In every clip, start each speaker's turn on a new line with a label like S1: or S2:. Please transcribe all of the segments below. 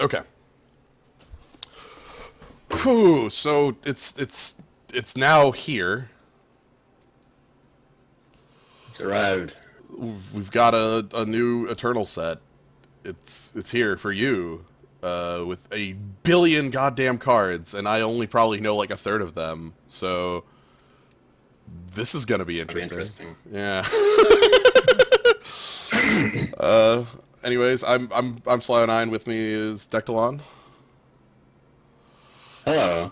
S1: Okay. Whew, so it's now here.
S2: It's arrived.
S1: We've got a new Eternal set. It's here for you, with a billion goddamn cards, and I only probably know like a third of them. So this is gonna be
S2: That'll be
S1: interesting.
S2: interesting.
S1: Yeah. Anyways, I'm Sly09. With me is Dectilon.
S2: Hello.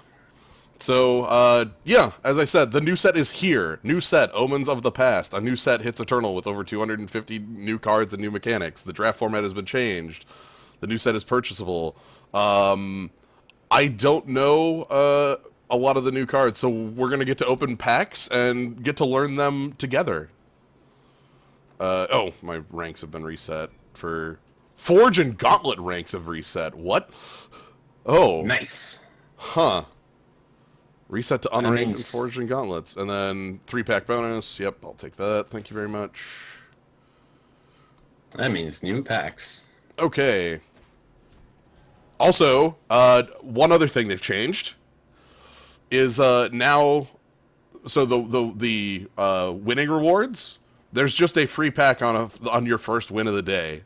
S1: So, yeah, as I said, the new set is here. New set, Omens of the Past. A new set hits Eternal with over 250 new cards and new mechanics. The draft format has been changed. The new set is purchasable. I don't know a lot of the new cards, so we're going to get to open packs and get to learn them together. Oh, my ranks have been reset for... Forge and Gauntlet ranks have reset. What? Oh,
S2: Nice.
S1: huh. Reset to
S2: That
S1: unranked and
S2: means
S1: forged and gauntlets. And then 3-pack bonus. Yep, I'll take that. Thank you very much.
S2: that means new packs.
S1: Okay. Also, one other thing they've changed is now... So the winning rewards, there's just a free pack on your first win of the day.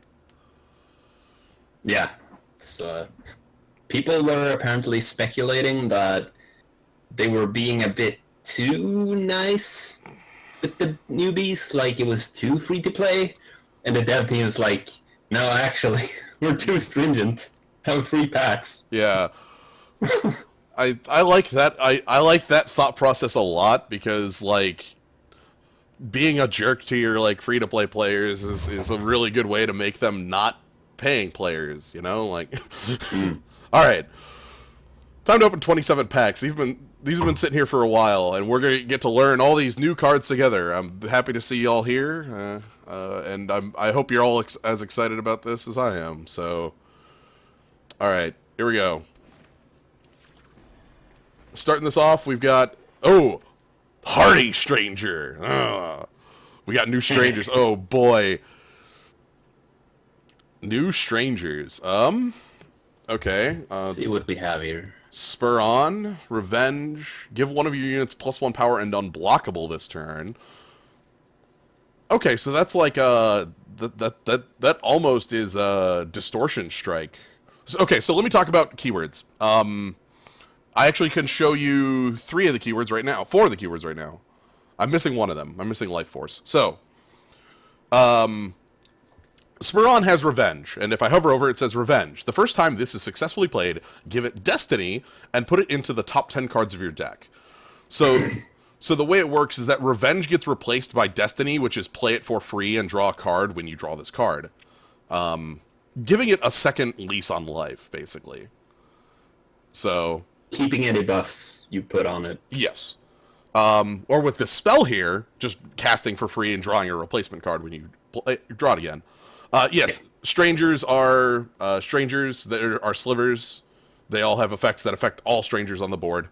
S2: Yeah. It's, people were apparently speculating that they were being a bit too nice with the newbies, like it was too free to play, and the dev team is like, no, actually, we're too stringent. Have free packs.
S1: Yeah. I like that. I like that thought process a lot because, like, being a jerk to your like free to play players is a really good way to make them not paying players, you know? Like all right. Time to open 27 packs. These have been sitting here for a while, and we're going to get to learn all these new cards together. I'm happy to see you all here, and I hope you're all as excited about this as I am. So, all right, here we go. Starting this off, we've got Hardy Stranger. We got new strangers. Oh boy, new strangers. Okay.
S2: See what we have here.
S1: Spur on, Revenge, give one of your units +1 power and unblockable this turn. Okay, so that's like that almost is Distortion Strike. Okay, so let me talk about keywords. I actually can show you 3 of the keywords right now, 4 of the keywords right now. I'm missing one of them. I'm missing Life Force. So, Spur on has Revenge, and if I hover over it says Revenge. The first time this is successfully played, give it Destiny and put it into the top 10 cards of your deck. So the way it works is that Revenge gets replaced by Destiny, which is play it for free and draw a card when you draw this card. Giving it a second lease on life, basically. So...
S2: Keeping any buffs you put on it.
S1: Yes. Or with this spell here, just casting for free and drawing a replacement card when you draw it again. Yes, strangers are strangers. There are slivers. They all have effects that affect all strangers on the board.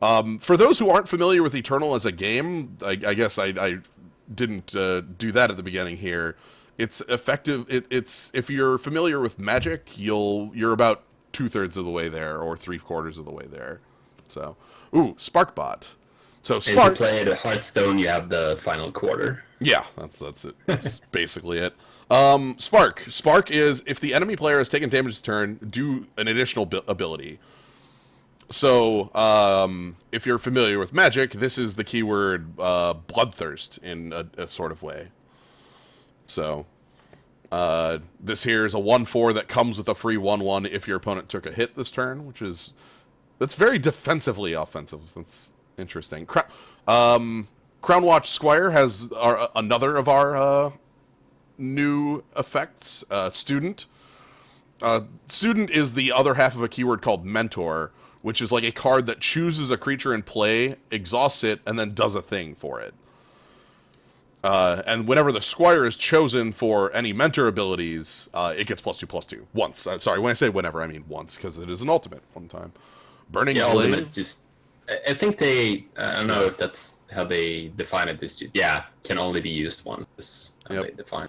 S1: For those who aren't familiar with Eternal as a game, I guess I didn't do that at the beginning here. It's effective. It's if you're familiar with Magic, you're about 2/3 of the way there, or 3/4 of the way there. So, Sparkbot. So Spark.
S2: If you play at Hearthstone, you have the final quarter.
S1: Yeah, that's it. That's basically it. Spark. Spark is if the enemy player has taken damage this turn, do an additional ability. So, if you're familiar with Magic, this is the keyword Bloodthirst in a sort of way. So, this here is a 1/4 that comes with a free 1/1 if your opponent took a hit this turn, that's very defensively offensive. That's interesting. Crown Watch Squire has another of our new effects. Student. Student is the other half of a keyword called Mentor, which is like a card that chooses a creature in play, exhausts it, and then does a thing for it. And whenever the Squire is chosen for any Mentor abilities, it gets +2/+2 once. Sorry, when I say whenever, I mean once, because it is an ultimate one time. Burning Glaive.
S2: Ultimate just... I think I don't know if that's how they define it. This just, can only be used once. How they define.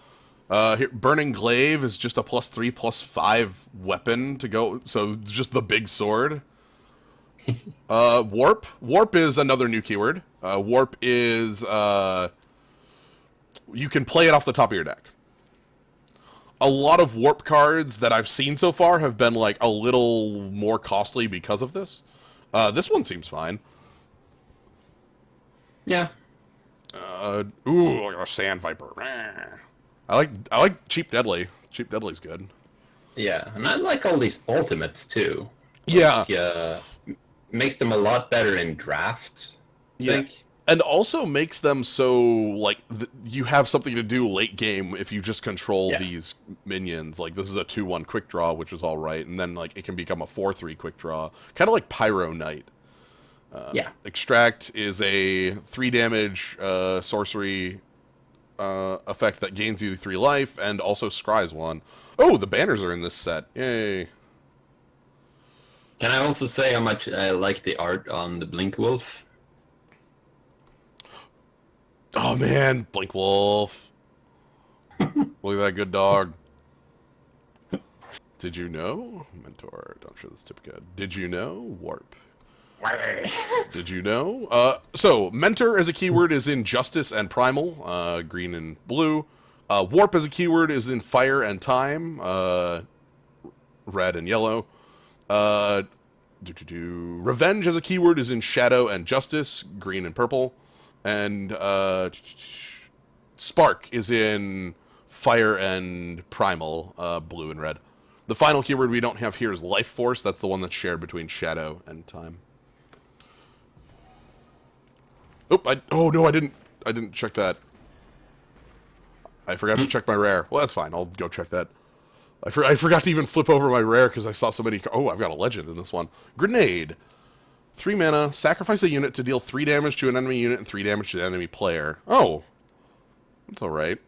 S1: Here, Burning Glaive is just a +3/+5 weapon to go, so just the big sword. Warp. Warp is another new keyword. Warp is, you can play it off the top of your deck. A lot of warp cards that I've seen so far have been, like, a little more costly because of this. This one seems fine.
S2: Yeah.
S1: Ooh, a Sand Viper. I like Cheap Deadly. Cheap Deadly's good.
S2: Yeah, and I like all these ultimates too.
S1: Yeah.
S2: Yeah, makes them a lot better in draft. I think.
S1: And also makes them so, like, you have something to do late game if you just control these minions. Like, this is a 2/1 quick draw, which is alright, and then, like, it can become a 4/3 quick draw. Kind of like Pyro Knight. Extract is a 3 damage sorcery effect that gains you 3 life, and also scries 1. Oh, the banners are in this set. Yay.
S2: Can I also say how much I like the art on the Blink Wolf?
S1: Oh man, Blink Wolf. Look at that good dog. Did you know? Mentor, don't show this tip good. Did you know? Warp. Did you know? So, Mentor as a keyword is in Justice and Primal, green and blue. Warp as a keyword is in Fire and Time, red and yellow. Revenge as a keyword is in Shadow and Justice, green and purple. And Spark is in Fire and Primal, blue and red. The final keyword we don't have here is Life Force. That's the one that's shared between Shadow and Time. Oh no, I didn't check that. I forgot to check my rare. Well, that's fine. I'll go check that. I forgot to even flip over my rare because I saw so many. Oh, I've got a legend in this one. Grenade. 3 mana, sacrifice a unit to deal 3 damage to an enemy unit and 3 damage to the enemy player. Oh. That's alright.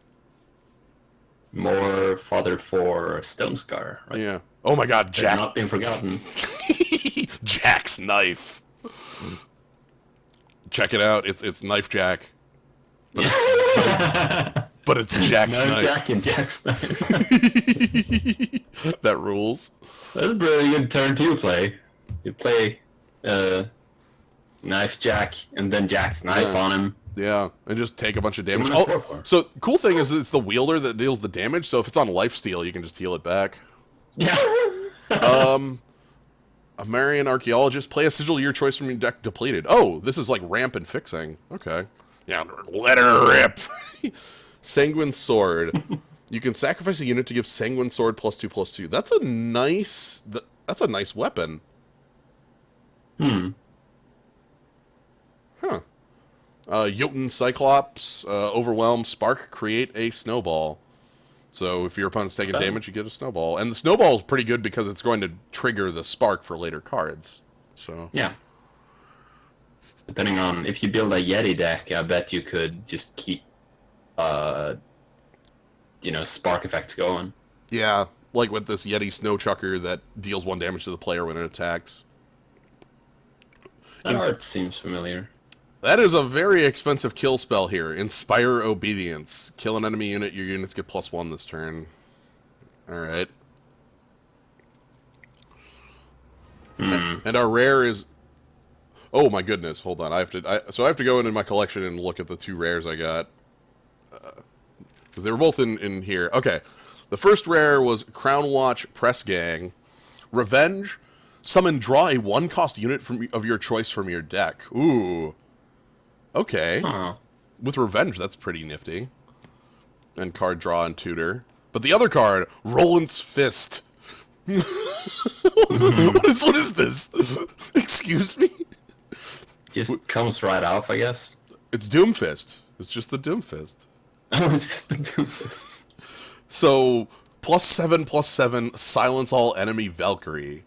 S2: More fodder for Stone Scar, right?
S1: Yeah. Oh my god, Jack.
S2: Not been forgotten.
S1: Jack's knife. Check it out. It's Knife Jack. But it's Jack's knife.
S2: Jack and Jack's knife.
S1: That rules.
S2: That's a really good turn 2 play. You play Knife Jack and then Jack's knife on him.
S1: Yeah, and just take a bunch of damage. Oh, so cool thing is it's the wielder that deals the damage, so if it's on lifesteal, you can just heal it back.
S2: Yeah.
S1: A Marian Archaeologist. Play a sigil your choice from your deck depleted. Oh, this is like ramp and fixing. Okay. Yeah, let her rip. Sanguine Sword. You can sacrifice a unit to give Sanguine Sword +2/+2. That's a nice weapon. Huh. Jotun Cyclops, Overwhelm, Spark, create a snowball. So if your opponent's taking damage, you get a snowball. And the snowball is pretty good because it's going to trigger the Spark for later cards. So
S2: yeah. Depending on if you build a Yeti deck, I bet you could just keep, Spark effects going.
S1: yeah, like with this Yeti Snow Chucker that deals 1 damage to the player when it attacks.
S2: That art seems familiar.
S1: That is a very expensive kill spell here. Inspire Obedience. Kill an enemy unit, your units get +1 this turn. Alright. And our rare is... Oh my goodness, hold on. I have to go into my collection and look at the 2 rares I got. Because they were both in here. Okay. The first rare was Crown Watch Press Gang. Revenge. Summon, draw a 1-cost unit of your choice from your deck. Ooh. Okay.
S2: Huh.
S1: With Revenge, that's pretty nifty. And card draw and tutor. But the other card, Roland's Fist. What is this? Excuse me?
S2: Just comes right off, I guess.
S1: It's Doomfist. It's just the Doomfist.
S2: Oh, it's just the Doomfist.
S1: So, +7/+7, silence all enemy Valkyrie.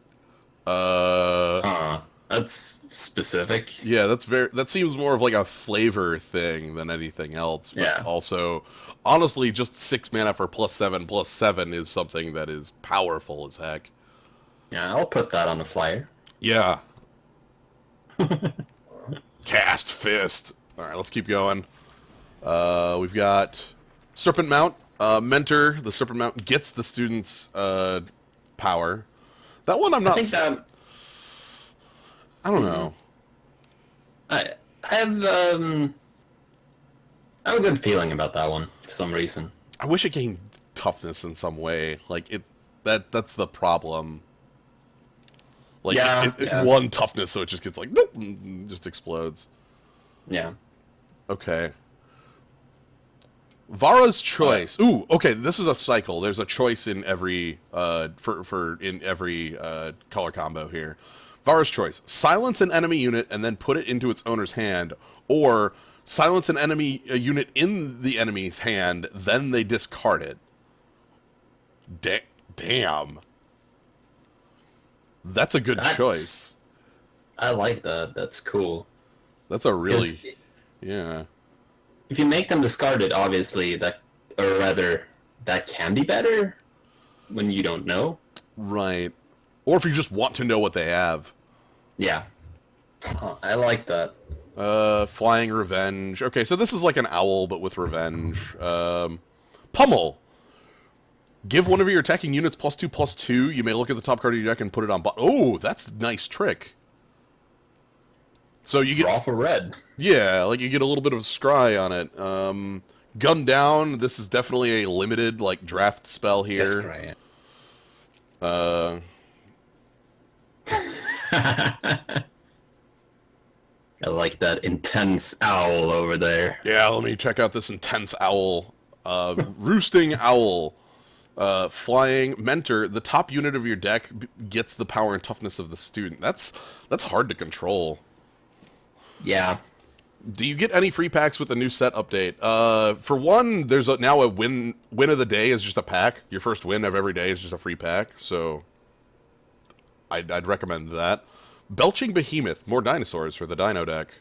S2: That's specific.
S1: Yeah, that seems more of like a flavor thing than anything else. But
S2: yeah.
S1: Also, honestly, just 6 mana for +7/+7 is something that is powerful as heck.
S2: Yeah, I'll put that on the flyer.
S1: Yeah. Cast Fist. Alright, let's keep going. We've got Serpent Mount. Mentor, the super mount, gets the student's power. That one I'm
S2: I
S1: not.
S2: think that
S1: I don't know.
S2: I have I have a good feeling about that one for some reason.
S1: I wish it gained toughness in some way. Like it, that's the problem. Like
S2: Yeah,
S1: it
S2: yeah.
S1: one toughness, so it just gets like and just explodes.
S2: Yeah.
S1: Okay. Vara's choice. Ooh, okay. This is a cycle. There's a choice in every for in every color combo here. Vara's choice: silence an enemy unit and then put it into its owner's hand, or silence an enemy unit in the enemy's hand, then they discard it. Damn. That's a good choice.
S2: I like that. That's cool.
S1: That's a really
S2: 'Cause
S1: yeah.
S2: if you make them discard it, obviously that, or rather, that can be better when you don't know.
S1: Right. Or if you just want to know what they have.
S2: Yeah. I like that.
S1: Flying Revenge. Okay, so this is like an owl, but with revenge. Pummel. Give one of your attacking units +2/+2. You may look at the top card of your deck and put it on bottom. Oh, that's a nice trick. So you get...
S2: Draw for red.
S1: Yeah, like you get a little bit of scry on it. Gun Down. This is definitely a limited, like, draft spell here.
S2: That's right. I like that intense owl over there.
S1: Yeah, let me check out this intense owl. Roosting Owl. Flying Mentor. The top unit of your deck gets the power and toughness of the student. That's hard to control.
S2: Yeah.
S1: Do you get any free packs with the new set update? For one, there's now a win of the day is just a pack. Your first win of every day is just a free pack. So I'd recommend that. Belching Behemoth, more dinosaurs for the Dino deck.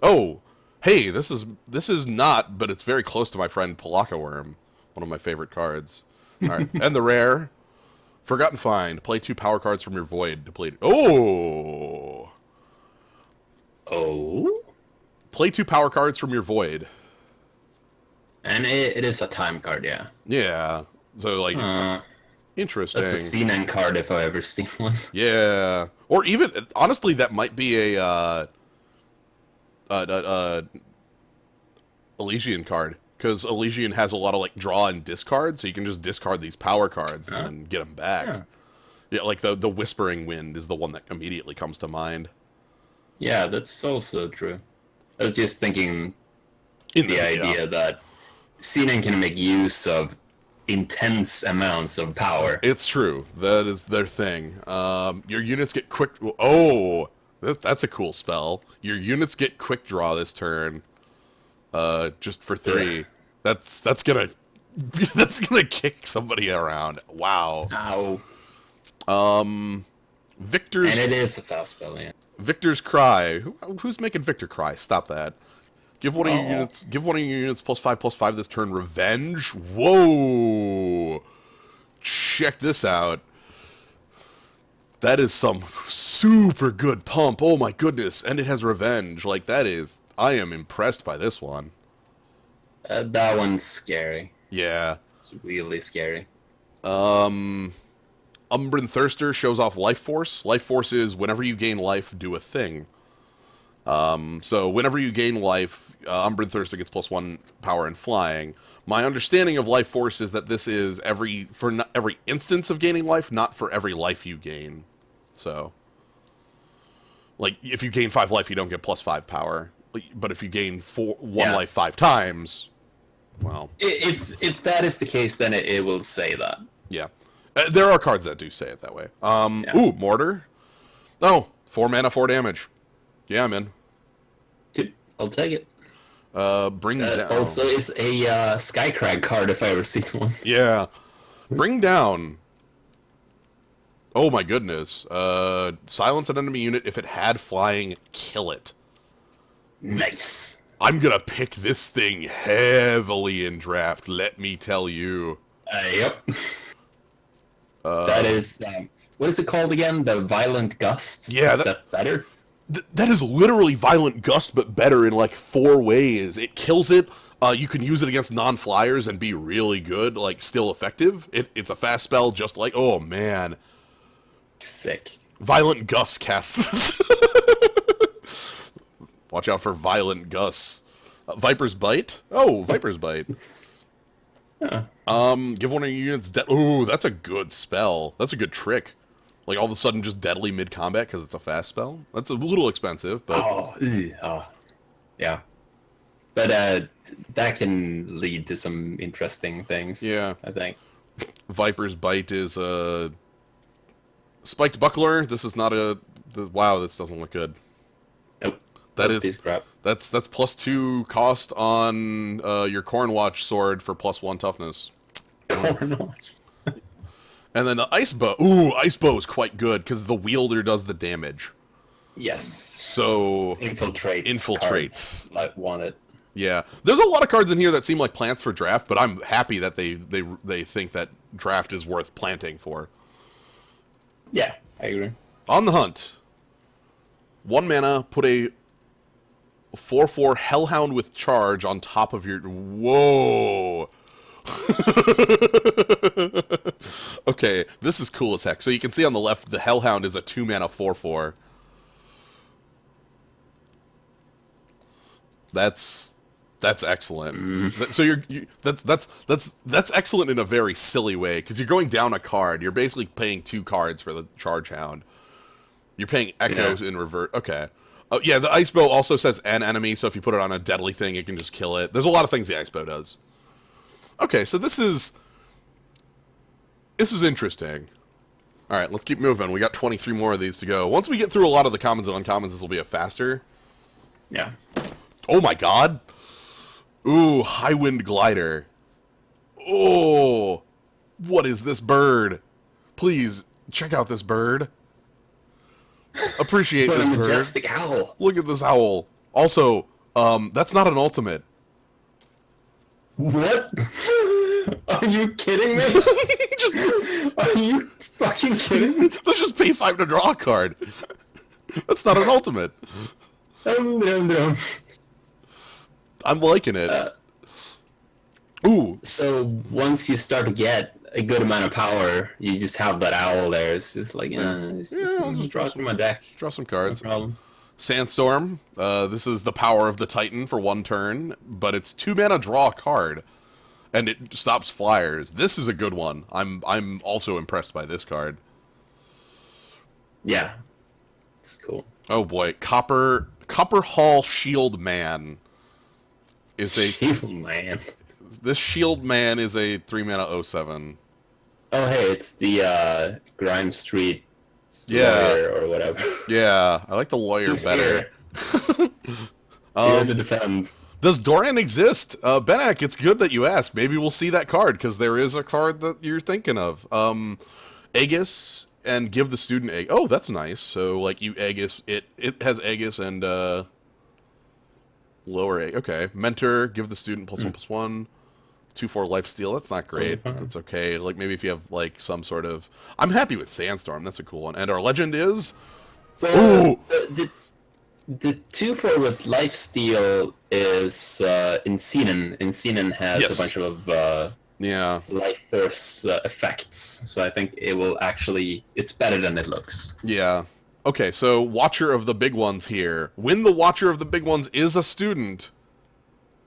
S1: Oh, hey, this is not, but it's very close to my friend Palaka Worm, one of my favorite cards. All right, and the rare, Forgotten Find. Play 2 power cards from your void depleted. Oh, play 2 power cards from your void.
S2: And it is a time card, yeah.
S1: Yeah, so like interesting.
S2: That's a CNN card if I ever seen one.
S1: Yeah, or even honestly, that might be a Elysian card, because Elysian has a lot of like draw and discard, so you can just discard these power cards and then get them back. Yeah, like the Whispering Wind is the one that immediately comes to mind.
S2: Yeah, that's also true. I was just thinking
S1: In
S2: the idea that CNN can make use of intense amounts of power.
S1: It's true. That is their thing. Your units get quick... Oh! That's a cool spell. Your units get quick draw this turn. Just for 3.
S2: Ugh.
S1: That's gonna... That's gonna kick somebody around. Wow.
S2: Ow.
S1: Victor's...
S2: And it is a fast spell, yeah.
S1: Victor's Cry. Who's making Victor Cry? Stop that. Give one of your units. Give one of your units +5/+5 this turn. Revenge. Whoa! Check this out. That is some super good pump. Oh my goodness! And it has revenge. Like that is. I am impressed by this one.
S2: That one's scary.
S1: Yeah.
S2: It's really scary.
S1: Umbran Thirster shows off Life Force. Life Force is whenever you gain life, do a thing. So whenever you gain life, Umbran Thirster gets +1 power and flying. My understanding of Life Force is that this is every instance of gaining life, not for every life you gain. So, like, if you gain 5 life, you don't get +5 power. But if you gain 1 life 5 times, well...
S2: If that is the case, then it will say that.
S1: Yeah. There are cards that do say it that way. Ooh, Mortar. Oh, 4 mana, 4 damage. Yeah, I'm in.
S2: Dude, I'll take it.
S1: Bring down.
S2: Also is a Skycrag card if I ever see one.
S1: Yeah. Bring down. Oh my goodness. Silence an enemy unit. If it had flying, kill it.
S2: Nice.
S1: I'm gonna pick this thing heavily in draft, let me tell you.
S2: Yep. That is, what is it called again? The Violent Gust?
S1: Yeah.
S2: Is that better?
S1: That is literally Violent Gust, but better in like 4 ways. It kills it, You can use it against non-flyers and be really good, like still effective. It's a fast spell, just like oh man,
S2: Sick.
S1: Violent Gus casts. Watch out for Violent Gus. Viper's Bite. Oh, Viper's Bite. Give one of your units ooh, that's a good spell. That's a good trick. Like all of a sudden, just deadly mid combat because it's a fast spell. That's a little expensive, but
S2: yeah. But that can lead to some interesting things.
S1: Yeah.
S2: I think.
S1: Viper's Bite is a Spiked Buckler. This is not a. Wow, this doesn't look good.
S2: Nope.
S1: That's
S2: crap.
S1: That's +2 cost on your Cornwatch sword for +1 toughness.
S2: Cornwatch.
S1: And then the Ice Bow. Ooh, Ice Bow is quite good because the wielder does the damage.
S2: Yes.
S1: So
S2: Infiltrate. Like want it.
S1: Yeah, there's a lot of cards in here that seem like plants for draft, but I'm happy that they think that draft is worth planting for.
S2: Yeah, I agree.
S1: On the Hunt. 1 mana, put a 4/4 Hellhound with charge on top of your... Whoa! Okay, this is cool as heck. So you can see on the left, the Hellhound is a 2 mana 4/4. That's excellent. So that's excellent in a very silly way because you're going down a card. You're basically paying 2 cards for the Charge Hound. You're paying Echoes in reverse. Okay. Oh yeah, the Ice Bow also says an enemy, so if you put it on a deadly thing, it can just kill it. There's a lot of things the Ice Bow does. Okay, so this is interesting. All right, let's keep moving. We got 23 more of these to go. Once we get through a lot of the commons and uncommons, this will be a faster.
S2: Yeah.
S1: Oh my god. Ooh, High Wind Glider. Oh, what is this bird? Please, check out this bird. Appreciate this bird.
S2: Majestic owl.
S1: Look at this owl. Also, that's not an ultimate.
S2: What? Are you kidding me?
S1: Just,
S2: Are you fucking kidding me?
S1: let's just pay 5 to draw a card. That's not an ultimate. I'm liking it. Ooh.
S2: So once you start to get a good amount of power, you just have that owl there. It's just like, I'll just draw it from my deck.
S1: Draw some cards.
S2: No problem.
S1: Sandstorm. This is the power of the Titan for 1 turn, but it's 2 mana draw a card, and it stops flyers. This is a good one. I'm also impressed by this card.
S2: Yeah, it's cool.
S1: Oh boy, Copper Hall Shield Man is a
S2: man.
S1: This Shield Man is a 3 mana 07.
S2: Oh hey, it's the Grime Street
S1: lawyer
S2: or whatever.
S1: Yeah, I like the lawyer better.
S2: Here to defend.
S1: Does Doran exist? Benak, it's good that you asked. Maybe we'll see that card, because there is a card that you're thinking of. Aegis, and give the student egg. Oh, that's nice. So, like, you Aegis, it has Aegis and, lower egg. Okay. Mentor, give the student +1/+1. 2/4 lifesteal. That's not great. That's okay. Like, maybe if you have, like, some sort of... I'm happy with Sandstorm. That's a cool one. And our legend is... Ooh!
S2: The 2/4 with lifesteal is in Xenon. And Xenon has a bunch of life force effects. So I think it will actually... It's better than it looks.
S1: Yeah. Okay, so Watcher of the Big Ones here. When the Watcher of the Big Ones is a student,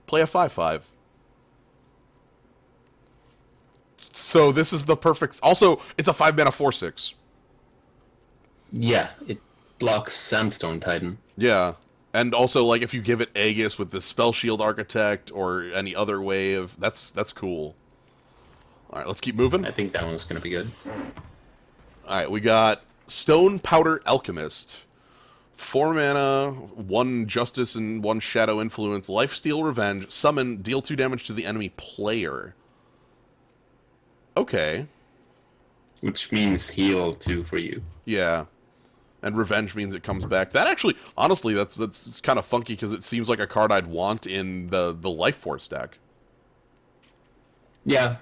S1: play a 5/5. So this is the perfect... Also, it's a 5 mana 4/6.
S2: Yeah, it blocks Sandstone Titan.
S1: Yeah. And also, like, if you give it Aegis with the Spell Shield Architect or any other wave, that's cool. Alright, let's keep moving.
S2: I think that one's going to be good.
S1: Alright, we got Stone Powder Alchemist. 4 mana, 1 Justice and 1 Shadow Influence, Lifesteal Revenge, summon, deal 2 damage to the enemy player. Okay.
S2: Which means heal 2 for you.
S1: Yeah. And Revenge means it comes back. That actually, honestly, that's kind of funky because it seems like a card I'd want in the Life Force deck.
S2: Yeah.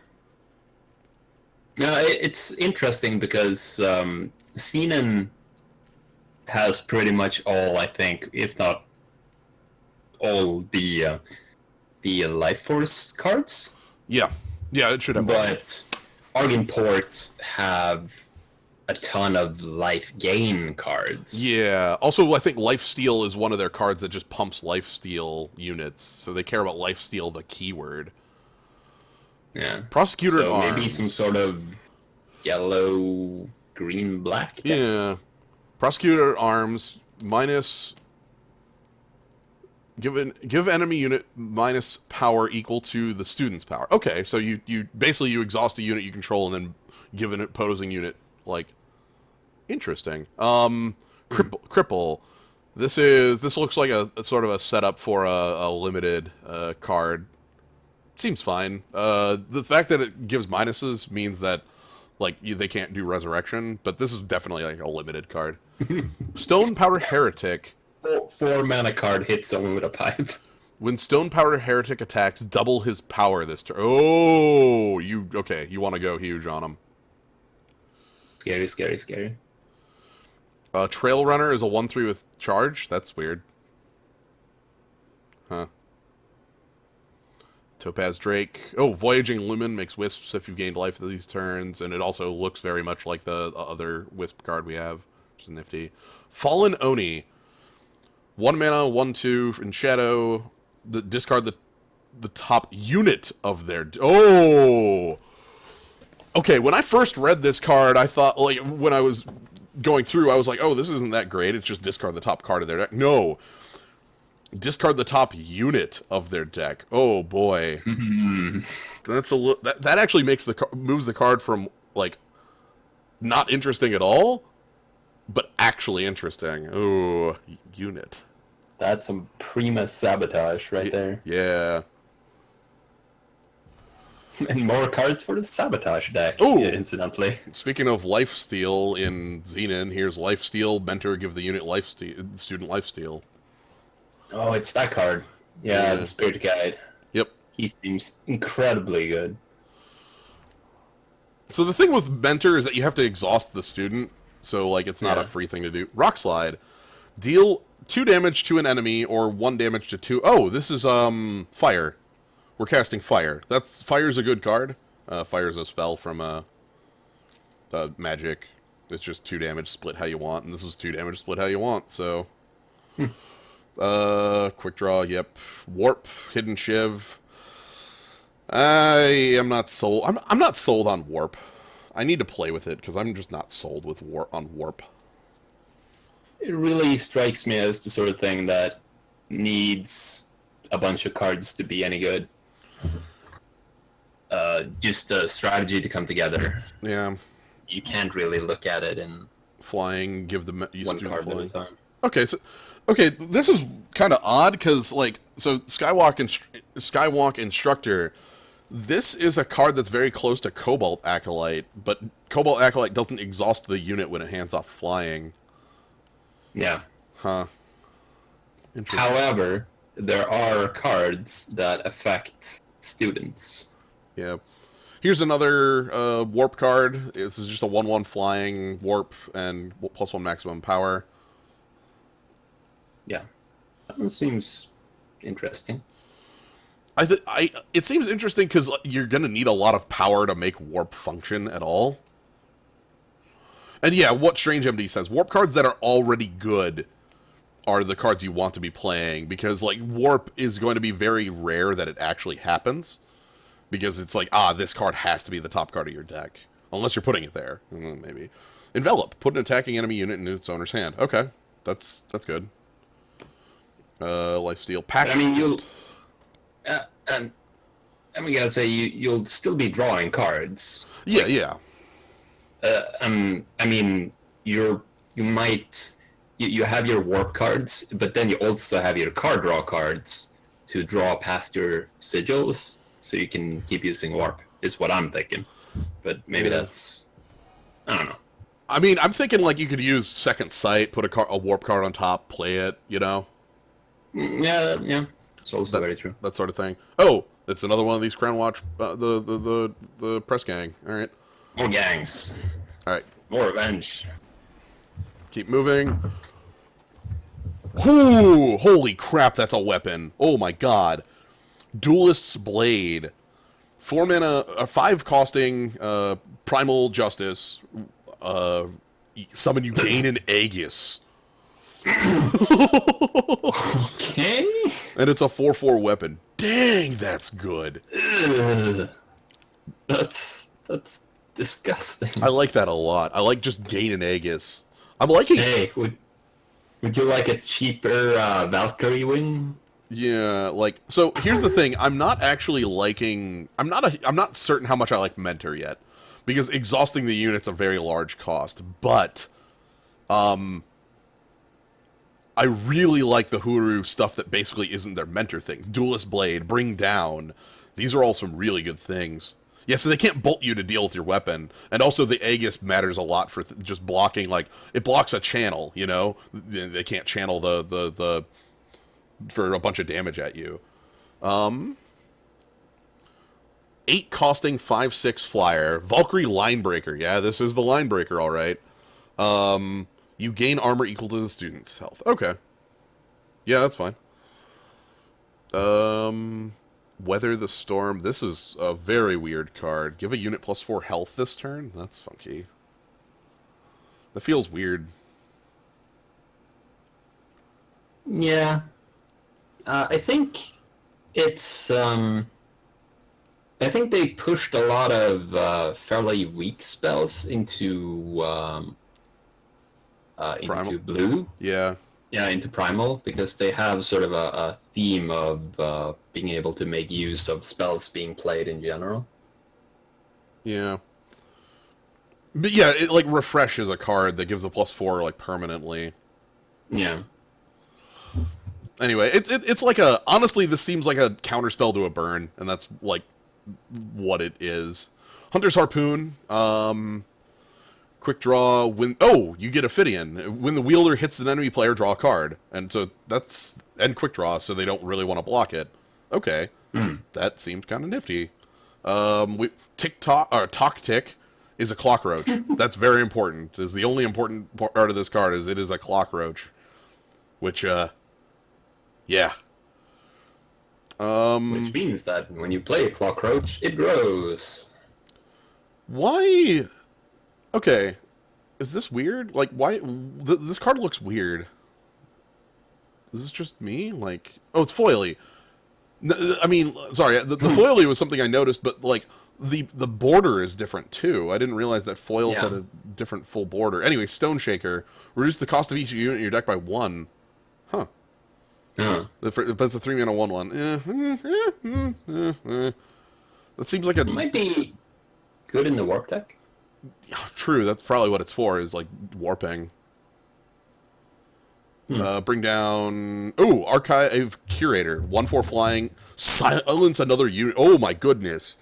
S2: No, it's interesting because Xenon has pretty much all, I think, if not all the the Life Force cards,
S1: Yeah. Yeah, it should have.
S2: but Argent Port have a ton of life gain cards.
S1: Yeah. Also, I think Lifesteal is one of their cards that just pumps Lifesteal units, so they care about Lifesteal, the keyword.
S2: Yeah.
S1: Prosecutor
S2: So
S1: Arms.
S2: maybe some sort of yellow, green, black deck?
S1: Yeah. Prosecutor Arms minus. Give enemy unit minus power equal to the student's power. Okay, so you basically you exhaust a unit you control and then give an opposing unit, like, interesting. Cripple. This looks like a sort of a setup for a limited card. Seems fine. The fact that it gives minuses means that, like, they can't do resurrection, but this is definitely like a limited card. Stone Powder Heretic.
S2: 4 mana card hits someone with a pipe.
S1: When Stone Powder Heretic attacks, double his power this turn. Oh, you want to go huge on him.
S2: Scary, scary, scary.
S1: Trail Runner is a 1/3 with charge. That's weird. Huh. Topaz Drake. Oh, Voyaging Lumen makes wisps if you've gained life these turns, and it also looks very much like the other wisp card we have, which is nifty. Fallen Oni. 1 mana, 1/2 in shadow. Discard the top unit of their. Oh! Okay, when I first read this card, I thought, like, when I was going through, I was like, oh, this isn't that great. It's just discard the top card of their deck. No. Discard the top unit of their deck. Oh, boy. That's that actually moves the card from, like, not interesting at all, but actually interesting. Ooh, unit.
S2: That's some prima sabotage right there.
S1: Yeah.
S2: And more cards for the sabotage deck,
S1: Ooh.
S2: incidentally.
S1: Speaking of lifesteal in Xenon, here's lifesteal. Mentor, give the unit student lifesteal.
S2: Oh, it's that card. Yeah, the Spirit Guide.
S1: Yep.
S2: He seems incredibly good.
S1: So the thing with Mentor is that you have to exhaust the student, so, like, it's not a free thing to do. Rock Slide. Deal 2 damage to an enemy or 1 damage to 2. Oh, this is fire. We're casting fire. Fire's a good card. Fire's a spell from magic. It's just 2 damage split how you want, and this is 2 damage split how you want. So, quick draw. Yep. Warp, Hidden Shiv. I am not sold. I'm not sold on Warp. I need to play with it because I'm just not sold with Warp.
S2: It really strikes me as the sort of thing that needs a bunch of cards to be any good. Just a strategy to come together.
S1: Yeah.
S2: You can't really look at it in
S1: flying. Give the
S2: one card
S1: flying.
S2: at a time.
S1: Okay, this is kind of odd because, like, so Skywalk Instructor. This is a card that's very close to Cobalt Acolyte, but Cobalt Acolyte doesn't exhaust the unit when it hands off flying.
S2: Yeah.
S1: Huh. Interesting.
S2: However, there are cards that affect students.
S1: Yeah. Here's another warp card. This is just a 1/1 flying warp and +1 maximum power.
S2: Yeah. That one seems interesting.
S1: It seems interesting because you're going to need a lot of power to make warp function at all. And yeah, what Strange MD says, warp cards that are already good are the cards you want to be playing, because, like, warp is going to be very rare that it actually happens, because it's like, this card has to be the top card of your deck, unless you're putting it there. Maybe Envelop, put an attacking enemy unit in its owner's hand. Okay, that's good. Lifesteal pack.
S2: I mean, you'll and I'm gonna say you'll still be drawing cards.
S1: Yeah.
S2: I mean, you have your warp cards, but then you also have your card draw cards to draw past your sigils, so you can keep using warp. Is what I'm thinking, but maybe that's, I don't know.
S1: I mean, I'm thinking, like, you could use Second Sight, put a warp card on top, play it, you know?
S2: Yeah, it's also very true.
S1: That sort of thing. Oh, it's another one of these Crown Watch, the press gang. All right.
S2: More gangs.
S1: All right.
S2: More revenge.
S1: Keep moving. Ooh, holy crap, that's a weapon. Oh my god. Duelist's Blade. 4 mana, 5 costing, Primal Justice. Summon you gain an Aegis.
S2: Okay.
S1: And it's a 4/4 weapon. Dang, that's good.
S2: Ugh. That's disgusting.
S1: I like that a lot. I like just gain an Aegis. I'm liking.
S2: Hey, would you like a cheaper Valkyrie wing?
S1: Yeah, like, so here's the thing. I'm not actually liking. I'm not certain how much I like Mentor yet, because exhausting the unit's a very large cost. But, I really like the Huru stuff that basically isn't their Mentor things. Duelist Blade, Bring Down. These are all some really good things. Yeah, so they can't bolt you to deal with your weapon. And also the Aegis matters a lot for just blocking, like, it blocks a channel, you know? They can't channel the for a bunch of damage at you. 8 costing 5/6 flyer. Valkyrie Linebreaker. Yeah, this is the Linebreaker, alright. You gain armor equal to the student's health. Okay. Yeah, that's fine. Weather the Storm. This is a very weird card. Give a unit +4 health this turn? That's funky. That feels weird.
S2: Yeah. I think it's I think they pushed a lot of fairly weak spells into
S1: Primal?
S2: blue.
S1: Yeah.
S2: Yeah, into primal, because they have sort of a theme of being able to make use of spells being played in general.
S1: Yeah. But yeah, it like refreshes a card that gives a +4 like permanently.
S2: Yeah.
S1: Anyway, it's like a, honestly, this seems like a counterspell to a burn, and that's like what it is. Hunter's Harpoon, quick draw, you get Ophidian. When the wielder hits an enemy player, draw a card. And so that's, and quick draw, so they don't really want to block it. Okay. That seems kind of nifty. Talk Tick is a Clockroach. That's very important. Is the only important part of this card is it is a Clockroach. Which, yeah.
S2: Which means that when you play a Clockroach, it grows.
S1: Why? Okay. Is this weird? Like, why? This card looks weird. Is this just me? Like, oh, it's foily. I mean, sorry, the foily was something I noticed, but, like, the border is different, too. I didn't realize that foils had a different full border. Anyway, Stone Shaker. Reduce the cost of each unit in your deck by 1. Huh.
S2: Huh.
S1: But it's a 3-mana 1/1. That seems like
S2: It might be good in the warp deck.
S1: True, that's probably what it's for, is like warping. Bring down... Oh, Archive Curator. 1/4 flying. Silence another unit. Oh my goodness.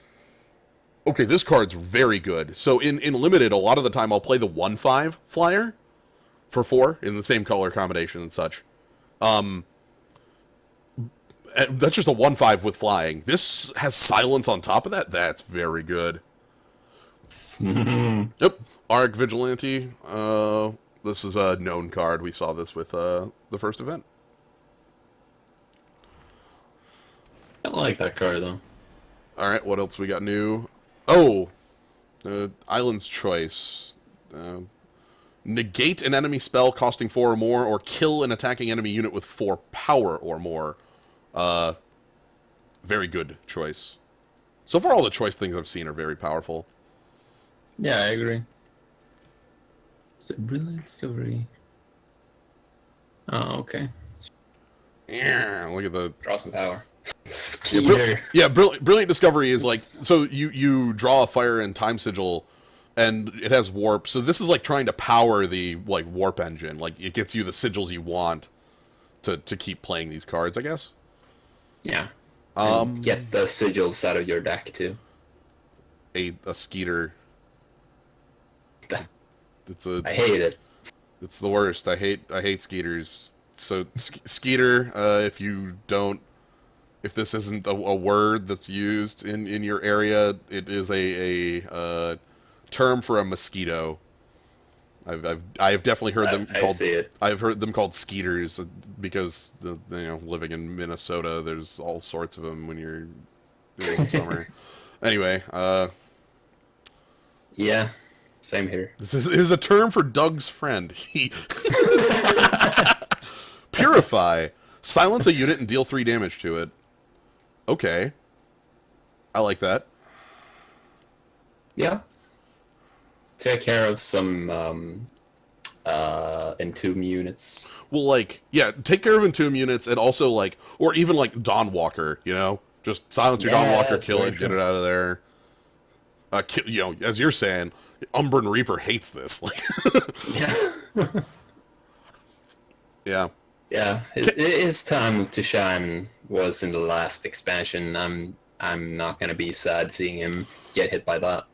S1: Okay, this card's very good. So in Limited, a lot of the time I'll play the 1/5 flyer for 4 in the same color combination and such. That's just a 1/5 with flying. This has silence on top of that. That's very good. Yep. Arc Vigilante. This is a known card. We saw this with the first event.
S2: I don't like that card, though.
S1: Alright, what else we got new? Oh! Island's Choice. Negate an enemy spell costing 4 or more, or kill an attacking enemy unit with 4 power or more. Very good choice. So far, all the choice things I've seen are very powerful.
S2: Yeah, I agree. It's a brilliant discovery. Oh, okay.
S1: Yeah, look at the...
S2: Draw some power.
S1: Brilliant Discovery is like... So you draw a Fire and Time Sigil, and it has warp. So this is like trying to power the like warp engine. Like, it gets you the sigils you want to keep playing these cards, I guess.
S2: Yeah. And get the sigils out of your deck, too.
S1: A Skeeter.
S2: I hate it.
S1: It's the worst. I hate Skeeters. So Skeeter, if this isn't a word that's used in your area, it is a term for a mosquito. I've definitely heard them
S2: I
S1: called.
S2: see it.
S1: I've heard them called skeeters because living in Minnesota, there's all sorts of them when you're in the summer. Anyway,
S2: Yeah, same here.
S1: this is a term for Doug's friend. He purify, silence a unit and deal 3 damage to it. Okay, I like that.
S2: Yeah. Take care of some entomb units.
S1: Well, like, yeah, take care of entomb units and also like, or even like Dawnwalker. Just silence your
S2: Yeah,
S1: Dawnwalker,
S2: that's
S1: kill
S2: very
S1: it, get
S2: true.
S1: it out of there. As you're saying, Umbran Reaper hates this. Like,
S2: Yeah.
S1: yeah.
S2: Yeah, his time to shine was in the last expansion. I'm not gonna be sad seeing him get hit by that.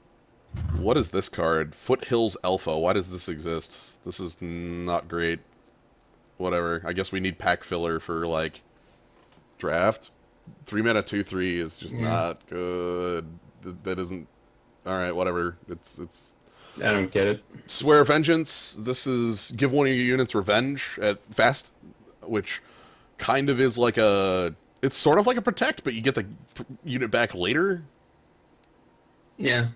S1: What is this card? Foothills Alpha. Why does this exist? This is not great. Whatever. I guess we need pack filler for, like, draft. 3 mana 2/3 is just not good. That isn't... Alright, whatever. It's...
S2: I don't get it.
S1: Swear Vengeance. This is give one of your units revenge at fast, which kind of is like a... It's sort of like a protect, but you get the unit back later.
S2: Yeah.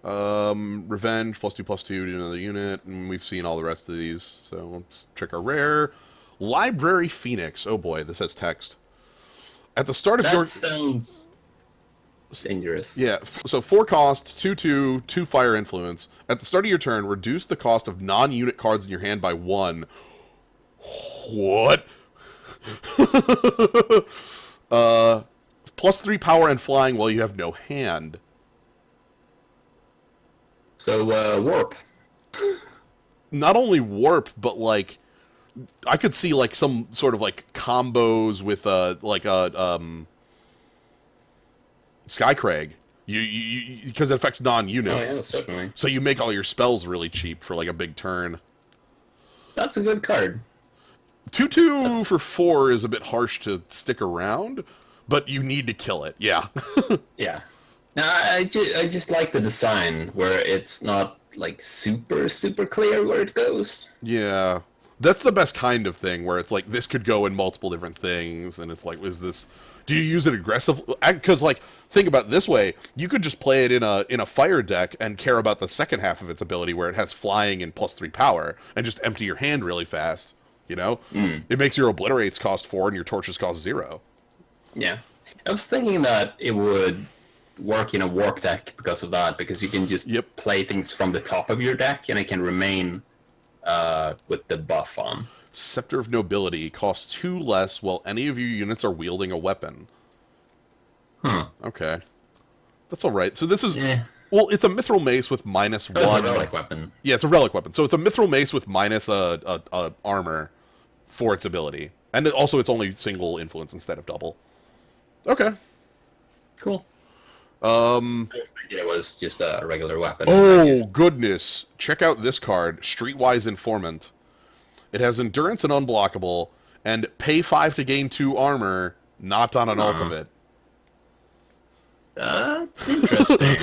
S1: Revenge, +2/+2 to another unit, and we've seen all the rest of these. So let's check our rare. Library Phoenix. Oh boy, this has text. At the start of
S2: That
S1: your...
S2: sounds dangerous.
S1: Yeah, so 4 cost, 2/2, 2 fire influence. At the start of your turn, reduce the cost of non-unit cards in your hand by 1. What? +3 power and flying while you have no hand.
S2: So warp.
S1: Not only warp, but like I could see like some sort of like combos with Skycrag. You because it affects non-units.
S2: Oh yeah, certainly.
S1: So you make all your spells really cheap for like a big turn.
S2: That's a good card.
S1: 2/2 for 4 is a bit harsh to stick around, but you need to kill it. Yeah.
S2: Yeah. Now I just like the design where it's not like super clear where it goes.
S1: Yeah. That's the best kind of thing where it's like this could go in multiple different things and it's like do you use it aggressively? Because like think about it this way, you could just play it in a fire deck and care about the second half of its ability where it has flying and +3 power and just empty your hand really fast, It makes your obliterates cost 4 and your torches cost 0.
S2: Yeah. I was thinking that it would work in a warp deck because of that, because you can just play things from the top of your deck and it can remain with the buff on.
S1: Scepter of Nobility costs 2 less while any of your units are wielding a weapon. Okay. That's alright. So this is...
S2: Yeah.
S1: Well, it's a Mithril Mace with -1.
S2: It's a relic weapon.
S1: Yeah, it's a relic weapon. So it's a Mithril Mace with minus armor for its ability. And also it's only single influence instead of double. Okay.
S2: Cool. I was thinking it was just a regular weapon.
S1: Oh, goodness. Check out this card, Streetwise Informant. It has Endurance and Unblockable, and pay 5 to gain 2 armor, not on an ultimate.
S2: That's interesting.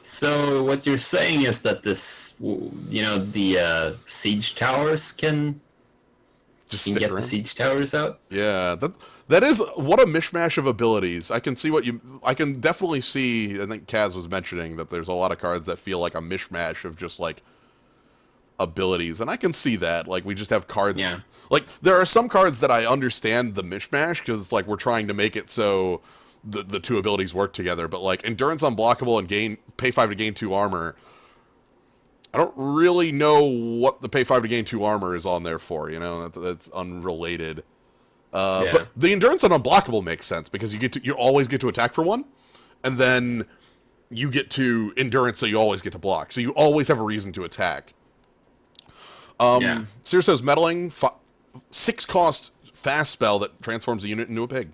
S2: So what you're saying is that this, the siege towers can get
S1: around.
S2: the siege towers out?
S1: Yeah, that is what a mishmash of abilities. I can definitely see. I think Kaz was mentioning that there's a lot of cards that feel like a mishmash of just like abilities, and I can see that. Like we just have cards.
S2: Yeah.
S1: Like there are some cards that I understand the mishmash because it's like we're trying to make it so the two abilities work together. But like Endurance Unblockable and pay 5 to gain 2 armor. I don't really know what the pay 5 to gain 2 armor is on there for, that's unrelated. But the Endurance and Unblockable makes sense because you always get to attack for 1, and then you get to Endurance, so you always get to block. So you always have a reason to attack. Sears says Meddling, 6 cost fast spell that transforms a unit into a pig.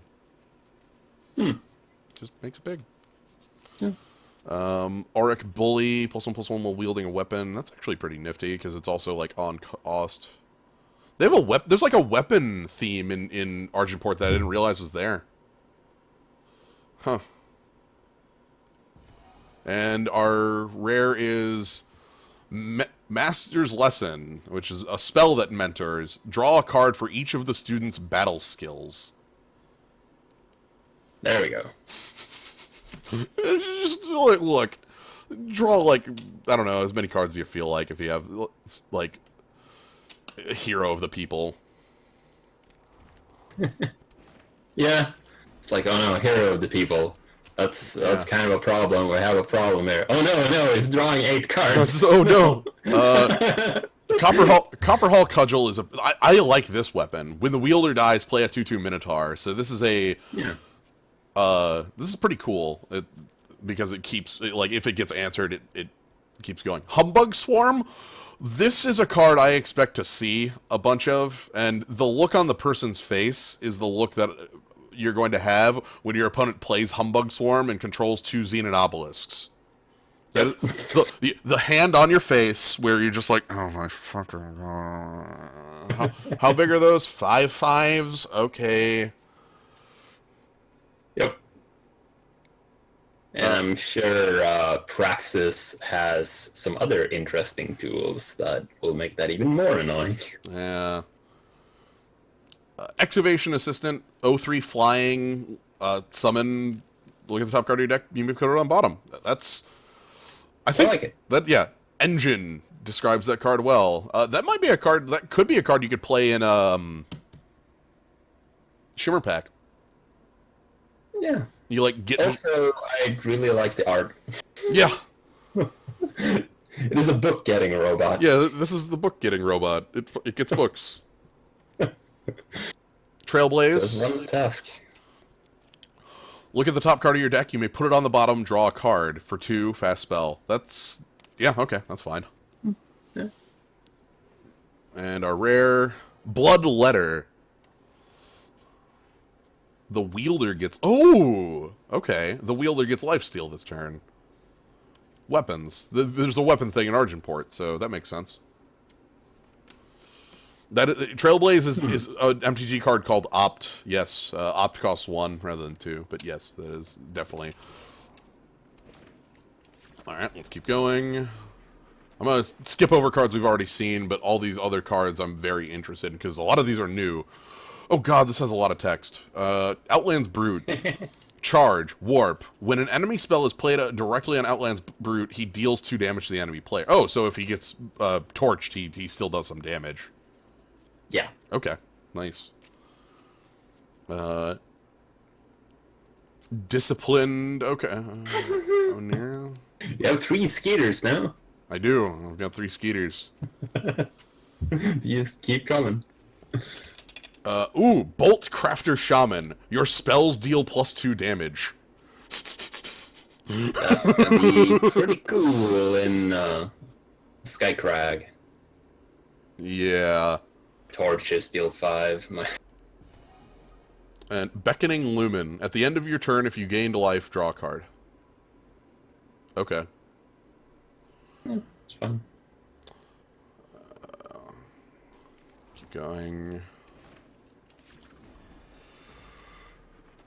S1: Just makes it big. Auric Bully, +1/+1 while wielding a weapon. That's actually pretty nifty because it's also like on cost. They have there's like a weapon theme in Argenport that I didn't realize was there. Huh. And our rare is Master's Lesson, which is a spell that mentors. Draw a card for each of the student's battle skills.
S2: There we go.
S1: Just look, draw like, I don't know, as many cards as you feel like if you have like a hero of the people.
S2: Yeah. It's like, oh no, hero of the people. That's kind of a problem. We have a problem there. Oh no, he's drawing 8 cards.
S1: Oh no. Copperhall Cudgel is I like this weapon. When the wielder dies, play a 2/2 Minotaur. So this is this is pretty cool because it keeps, like, if it gets answered, it keeps going. Humbug Swarm. This is a card I expect to see a bunch of, and the look on the person's face is the look that you're going to have when your opponent plays Humbug Swarm and controls 2 Xenon Obelisks. That, the hand on your face where you're just like, oh my fucking god. How big are those? 5/5s? Okay.
S2: Yep. And I'm sure Praxis has some other interesting tools that will make that even more annoying.
S1: Yeah. Excavation Assistant, 03 flying, summon, look at the top card of your deck, you may put it on bottom. That's, I think,
S2: like it.
S1: That, yeah, Engine describes that card well. That might be a card, that could be a card you could play in, Shimmer Pack.
S2: Yeah.
S1: You, like, get...
S2: Also, I really like the art.
S1: Yeah.
S2: It is a book getting a robot.
S1: Yeah, this is the book getting robot. It gets books. Trailblaze.
S2: Says run the task.
S1: Look at the top card of your deck. You may put it on the bottom. Draw a card for 2. Fast spell. That's, yeah, okay, that's fine.
S2: Yeah.
S1: And our rare Blood Letter. The wielder gets, oh, okay. The wielder gets lifesteal this turn. Weapons. There's a weapon thing in Argenport, so that makes sense. That Trailblaze is an MTG card called Opt. Yes, Opt costs 1 rather than 2, but yes, that is definitely. All right, let's keep going. I'm gonna skip over cards we've already seen, but all these other cards I'm very interested in because a lot of these are new. Oh god, this has a lot of text. Outlands Brute. Charge, Warp. When an enemy spell is played directly on Outlands Brute, he deals 2 damage to the enemy player. Oh, so if he gets torched, he still does some damage.
S2: Yeah.
S1: Okay, nice. Disciplined, okay. O'Neill.
S2: You have 3 skaters now.
S1: I do. I've got 3 skeeters.
S2: You just keep coming.
S1: Ooh, Bolt Crafter Shaman. Your spells deal +2 damage.
S2: That's gonna be pretty cool in Skycrag.
S1: Yeah.
S2: Torches deal 5.
S1: And Beckoning Lumen. At the end of your turn, if you gained life, draw a card. Okay.
S2: Yeah, it's fun.
S1: Keep going.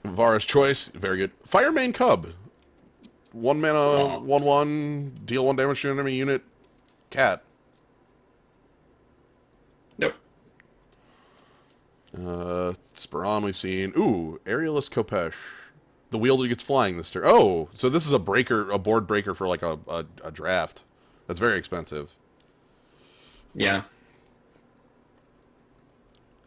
S1: Vara's Choice. Very good. Firemane Cub. 1 mana, 1/1. Deal 1 damage to an enemy unit. Cat.
S2: Nope.
S1: Speron we've seen. Ooh, Aerialist Kopesh. The wielder gets flying this turn. Oh, so this is a board breaker for like a draft. That's very expensive.
S2: Yeah.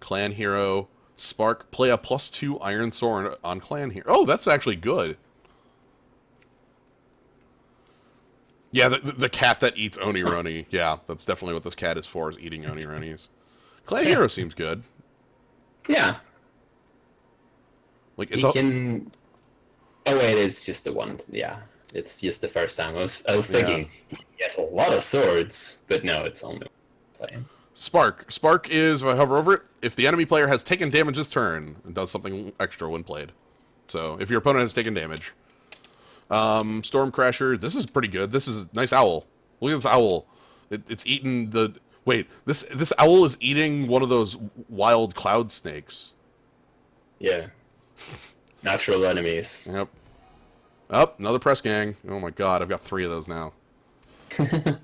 S1: Clan Hero. Spark. Play a +2 Iron Sword on Clan Hero. Oh, that's actually good. Yeah, the cat that eats Onironi. Yeah, that's definitely what this cat is for, is eating Onironis. Clan Hero seems good.
S2: Yeah.
S1: Like, it's
S2: He can... Oh wait, it's just the one. Yeah, it's just the first time. I was thinking, he has a lot of swords, but no, it's only playing.
S1: Spark. Spark is, if I hover over it, if the enemy player has taken damage this turn, it does something extra when played. So, if your opponent has taken damage. Storm Crasher. This is pretty good. This is a nice owl. Look at this owl. It's eating the... Wait, this owl is eating one of those wild cloud snakes.
S2: Yeah. Natural enemies.
S1: Yep. Oh, another press gang. Oh my god, I've got 3 of those now.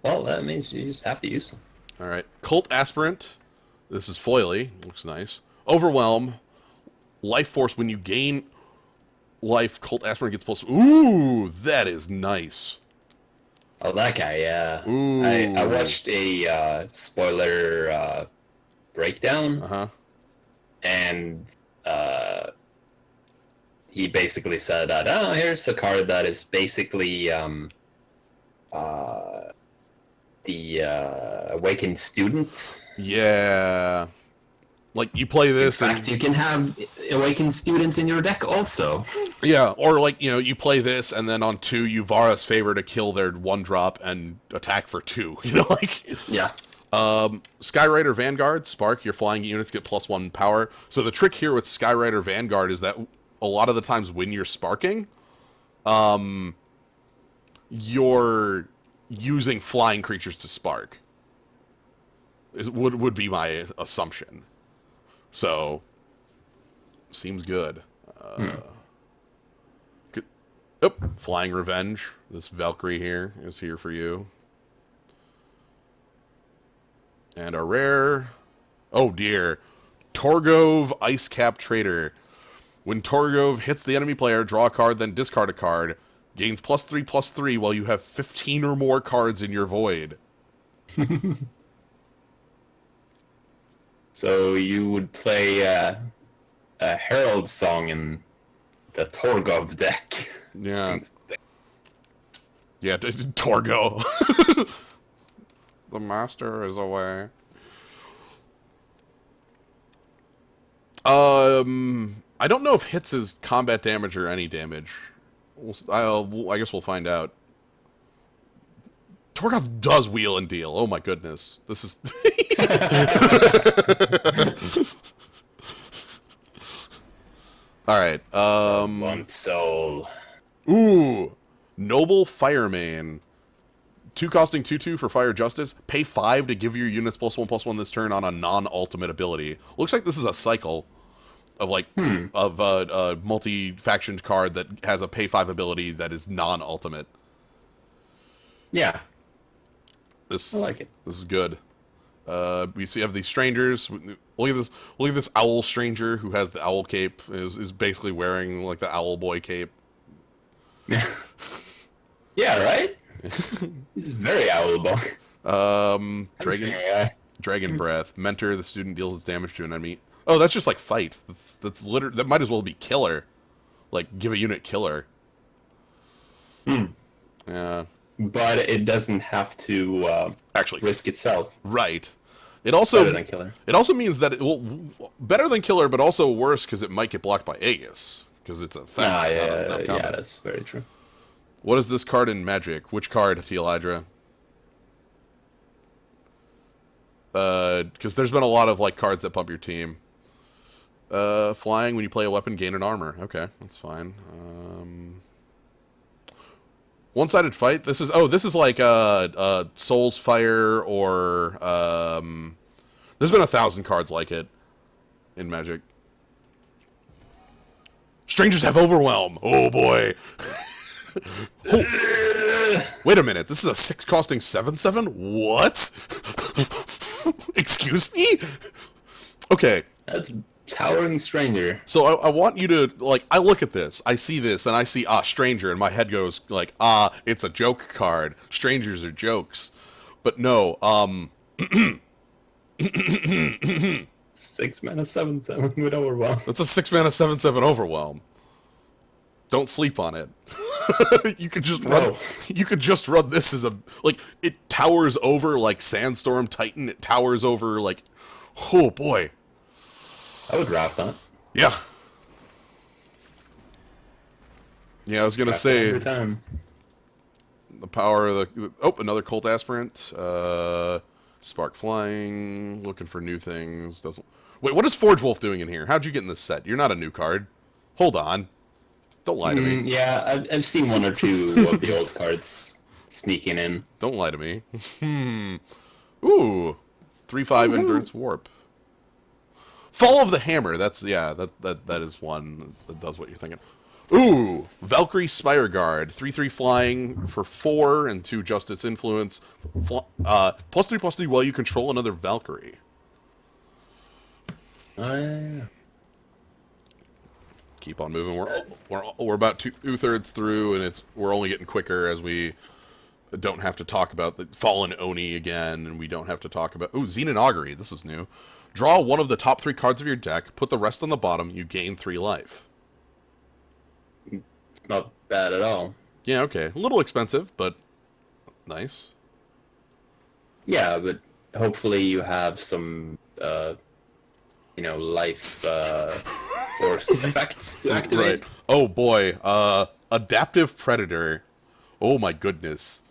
S2: Well, that means you just have to use them.
S1: All right, Cult Aspirant. This is foily. Looks nice. Overwhelm. Life Force. When you gain life, Cult Aspirant gets plus. Ooh, that is nice.
S2: Oh, that guy, yeah.
S1: Ooh.
S2: I watched a spoiler breakdown,
S1: Uh-huh.
S2: and he basically said that, oh, here's a card that is basically the Awakened Student.
S1: Yeah. Like, you play
S2: In
S1: this
S2: fact, you can have Awakened Student in your deck also.
S1: Yeah, or like, you play this, and then on 2, you Vara's Favor to kill their 1-drop and attack for 2. Like...
S2: Yeah.
S1: Skyrider Vanguard, Spark, your flying units get +1 power. So the trick here with Skyrider Vanguard is that a lot of the times when you're sparking, you're using flying creatures to spark. Would be my assumption. So, seems good. Good. Oh, Flying Revenge. This Valkyrie here is here for you. And a rare... Oh dear. Torgov Ice Cap Trader. When Torgov hits the enemy player, draw a card, then discard a card. Gains +3/+3 while you have 15 or more cards in your void.
S2: So you would play a Herald song in the Torgov deck.
S1: Yeah. Yeah, Torgo. The master is away. I don't know if hits is combat damage or any damage. I guess we'll find out. Torgov does wheel and deal. Oh my goodness. This is... Alright,
S2: One soul.
S1: Ooh! Noble Firemane. 2 costing 2/2 for Fire Justice. Pay 5 to give your units +1/+1 this turn on a non-ultimate ability. Looks like this is a cycle of of a multi-factioned card that has a pay 5 ability that is non-ultimate.
S2: Yeah.
S1: I
S2: like it.
S1: This is good. We have these strangers. Look at this owl stranger who has the owl cape. Is basically wearing like the owl boy cape.
S2: Yeah, right? He's very owlable.
S1: Dragon Breath. Mentor, the student deals damage to an enemy. Oh, that's just like fight. That's literally, that might as well be killer. Like, give a unit killer. Yeah.
S2: But it doesn't have to
S1: Actually
S2: risk itself.
S1: Right. It also
S2: Better than killer.
S1: It also means that better than killer, but also worse because it might get blocked by Aegis because it's a fact.
S2: Yeah, that's very true.
S1: What is this card in Magic? Which card, Tealhydra? Because there's been a lot of like cards that pump your team. Flying when you play a weapon, gain an armor. Okay, that's fine. One-sided fight. This is like Soul's Fire or there's been 1,000 cards like it in Magic. Strangers have Overwhelm. Oh boy. Oh. Wait a minute. This is a 6 costing 7/7. What? Excuse me. Okay.
S2: That's Towering Stranger.
S1: So I want you to, like, I look at this, I see this, and I see, Stranger, and my head goes, like, it's a joke card. Strangers are jokes. But no,
S2: 6 mana 7/7 with Overwhelm.
S1: that's a 6 mana 7/7 Overwhelm. Don't sleep on it. You could just run.
S2: No.
S1: You could just run this as a, like, it towers over like Sandstorm Titan. It towers over like, oh boy.
S2: I would draft that.
S1: Yeah. Yeah, I was gonna say
S2: Every time.
S1: the power of the. Oh, another Cult Aspirant. Spark Flying. Looking for new things. Doesn't. Wait, what is Forge Wolf doing in here? How'd you get in this set? You're not a new card. Hold on. Don't lie to me.
S2: Yeah, I've seen 1 or 2 of the old cards sneaking in.
S1: Don't lie to me. Ooh. 3/5 Endurance Warp. Fall of the Hammer. That's, yeah, that is one that does what you're thinking. Ooh, Valkyrie Spire Guard, 3/3 flying for 4 and 2 Justice Influence. +3/+3 while you control another Valkyrie.
S2: Yeah.
S1: Keep on moving. We're about two-thirds through, and we're only getting quicker as we don't have to talk about the Fallen Oni again, and we don't have to talk about... Ooh, Xenon Augury, this is new. Draw one of the top 3 cards of your deck, put the rest on the bottom, you gain 3 life.
S2: It's not bad at all.
S1: Yeah, okay. A little expensive, but nice.
S2: Yeah, but hopefully you have some, life force effects to activate.
S1: Right. Oh boy, Adaptive Predator. Oh my goodness.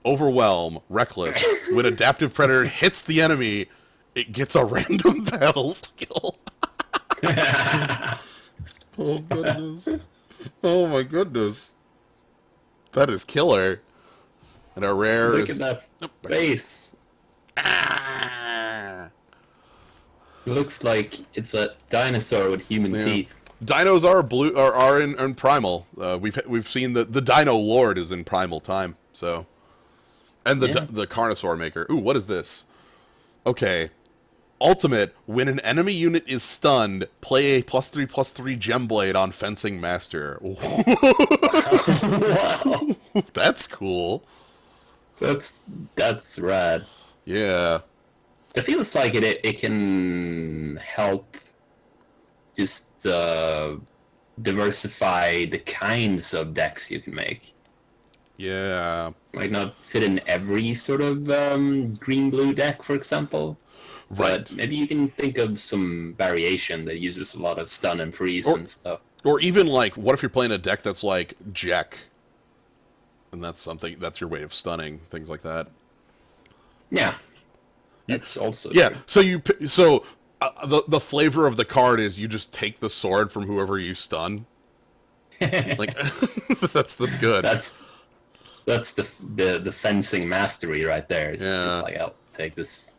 S1: Overwhelm, Reckless. When Adaptive Predator hits the enemy, it gets a random battle skill. Oh goodness. Oh my goodness. That is killer. And a rare
S2: Look
S1: is...
S2: at that face.
S1: Ah.
S2: It looks like it's a dinosaur with human teeth.
S1: Dinos are in primal. We've seen the Dino Lord is in primal time. So, and the Carnosaur Maker. Ooh, what is this? Okay, Ultimate. When an enemy unit is stunned, play a +3/+3 Gem Blade on Fencing Master.
S2: Wow,
S1: That's cool.
S2: that's rad.
S1: Yeah.
S2: It feels like it can help just diversify the kinds of decks you can make.
S1: Yeah.
S2: Might not fit in every sort of green-blue deck, for example.
S1: Right.
S2: But maybe you can think of some variation that uses a lot of stun and freeze and stuff.
S1: Or even like, what if you're playing a deck that's like Jack, and that's your way of stunning, things like that.
S2: Yeah, that's also
S1: yeah.
S2: true.
S1: So the flavor of the card is you just take the sword from whoever you stun. Like that's good.
S2: That's the fencing mastery right there. It's just like, I'll take this.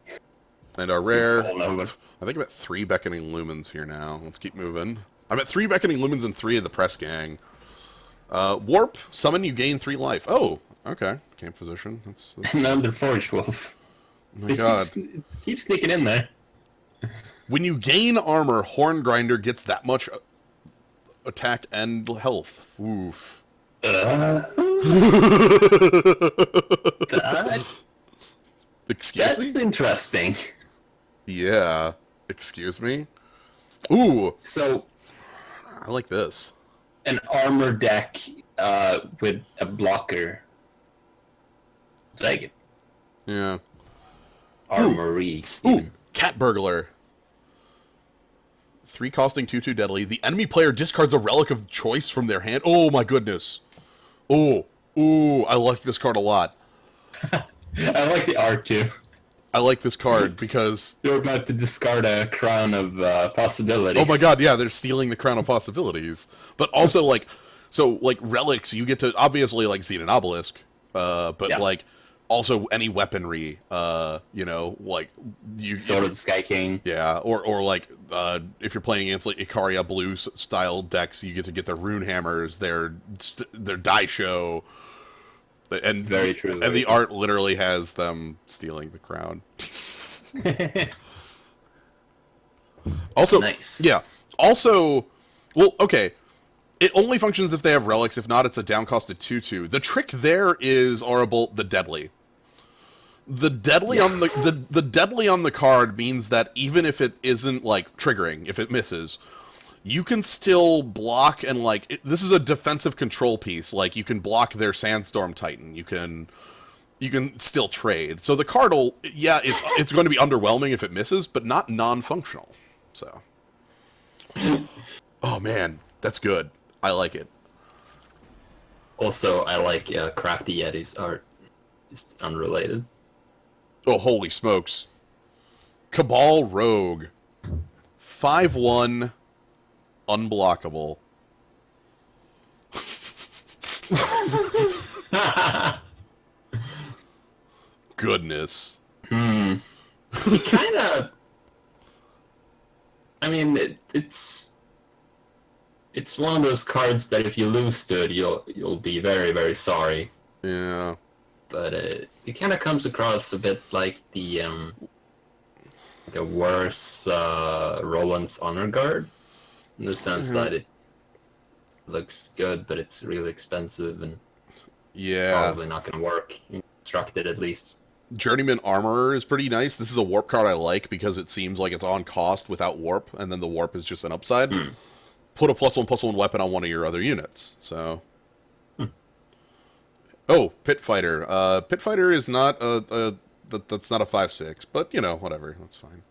S1: And our rare,
S2: I
S1: think I'm at 3 Beckoning Lumens here now. Let's keep moving. I'm at 3 Beckoning Lumens and 3 of the Press Gang. Warp, summon, you gain 3 life. Oh, okay. Camp Physician. That's...
S2: Another Forge Wolf.
S1: Oh my god.
S2: Keep sneaking in there.
S1: When you gain armor, Horn Grinder gets that much attack and health. Oof. Excuse me?
S2: That's interesting.
S1: Yeah. Excuse me? Ooh.
S2: So,
S1: I like this.
S2: an armor deck with a blocker. Like it.
S1: Yeah.
S2: Armory.
S1: Ooh. Cat Burglar. 3 costing 2/2 deadly. The enemy player discards a relic of choice from their hand. Oh my goodness. Oh. Ooh, I like this card a lot.
S2: I like the art too.
S1: I like this card because...
S2: You're about to discard a crown of possibilities.
S1: Oh my god, yeah, they're stealing the crown of possibilities. But also, like, so, like, relics, you get to, obviously, like, Xenon Obelisk, but, like, also any weaponry, like, you...
S2: Sword of the Sky King.
S1: Yeah, or like, if you're playing against, like, Ikaria Blue-style decks, you get their Rune Hammers, their Die Show... And
S2: Very true.
S1: And the art literally has them stealing the crown. Also,
S2: nice.
S1: Yeah. Also, well, okay. It only functions if they have relics. If not, it's a downcosted 2/2. The trick there is Aurabolt the Deadly. The deadly on the deadly on the card means that even if it isn't like triggering, if it misses, you can still block and, like, this is a defensive control piece. Like, you can block their Sandstorm Titan. You can still trade. So the card will, it's going to be underwhelming if it misses, but not non-functional. So, oh man, that's good. I like it.
S2: Also, I like Crafty Yeti's art. Just unrelated.
S1: Oh, holy smokes. Cabal Rogue. 5/1. Unblockable. Goodness.
S2: It kind of... I mean, it's... it's one of those cards that if you lose to it, you'll be very, very sorry.
S1: Yeah.
S2: But it kind of comes across a bit like like a worse Roland's Honor Guard, in the sense that it looks good, but it's really expensive and
S1: Yeah.
S2: probably not going to work. Constructed, at least.
S1: Journeyman Armorer is pretty nice. This is a warp card I like because it seems like it's on cost without warp, and then the warp is just an upside. Put a +1/+1 weapon on one of your other units. So, oh, Pit Fighter. Pit Fighter is not that's not a 5/6, but you know, whatever. That's fine.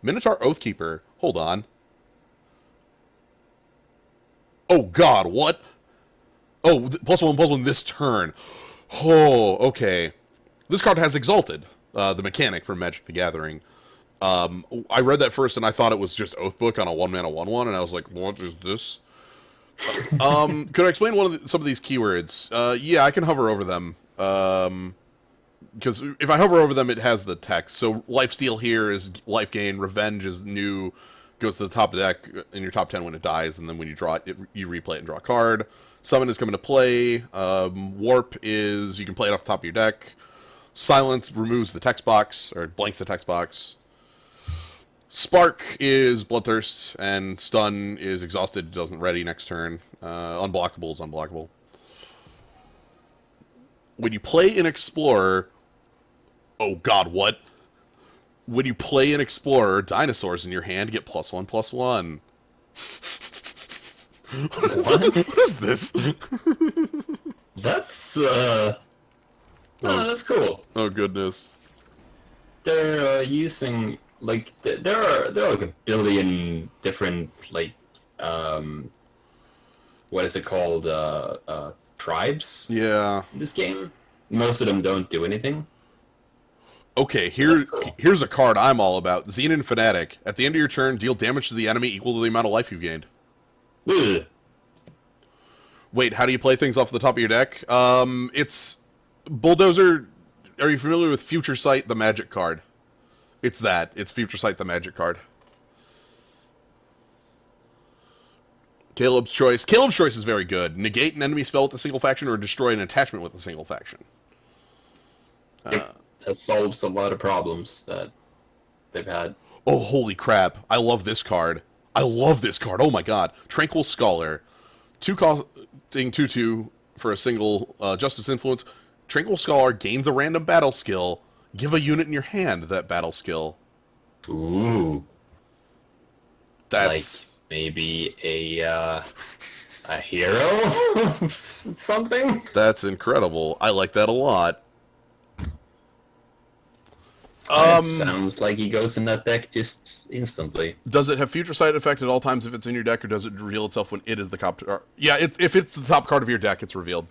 S1: Minotaur Oathkeeper. Hold on. Oh God, what? Oh, +1/+1 this turn. Oh, okay. This card has Exalted, the mechanic from Magic the Gathering. I read that first and I thought it was just Oathbook on a 1-mana 1/1, and I was like, what is this? Could I explain some of these keywords? Yeah, I can hover over them. Because if I hover over them, it has the text. So Lifesteal here is life gain. Revenge is new. Goes to the top of the deck in your top 10 when it dies, and then when you draw it, you replay it and draw a card. Summon is coming to play. Warp is you can play it off the top of your deck. Silence removes the text box, or blanks the text box. Spark is Bloodthirst, and Stun is Exhausted, doesn't ready next turn. Unblockable is unblockable. When you play an Explorer... Oh god, what? When you play an Explorer, dinosaurs in your hand get +1/+1. What is this?
S2: That's that's cool.
S1: Oh goodness.
S2: They're using like there are like a billion different like what is it called tribes
S1: Yeah.
S2: in this game. Most of them don't do anything.
S1: Okay,
S2: Cool.
S1: here's a card I'm all about. Xenon Fanatic. At the end of your turn, deal damage to the enemy equal to the amount of life you've gained.
S2: Ugh.
S1: Wait, how do you play things off the top of your deck? It's Bulldozer. Are you familiar with Future Sight, the magic card? It's that. It's Future Sight, the magic card. Caleb's Choice. Caleb's Choice is very good. Negate an enemy spell with a single faction or destroy an attachment with a single faction.
S2: Yep. That solves a lot of problems that they've had.
S1: Oh, holy crap. I love this card. I love this card. Oh my god. Tranquil Scholar. 2 costing 2/2 for a single Justice Influence. Tranquil Scholar gains a random battle skill. Give a unit in your hand that battle skill.
S2: Ooh.
S1: That's...
S2: Like maybe a hero? Something?
S1: That's incredible. I like that a lot.
S2: It sounds like he goes in that deck just instantly.
S1: Does it have Future Sight effect at all times if it's in your deck, or does it reveal itself when it is the top... Yeah, if it's the top card of your deck, it's revealed.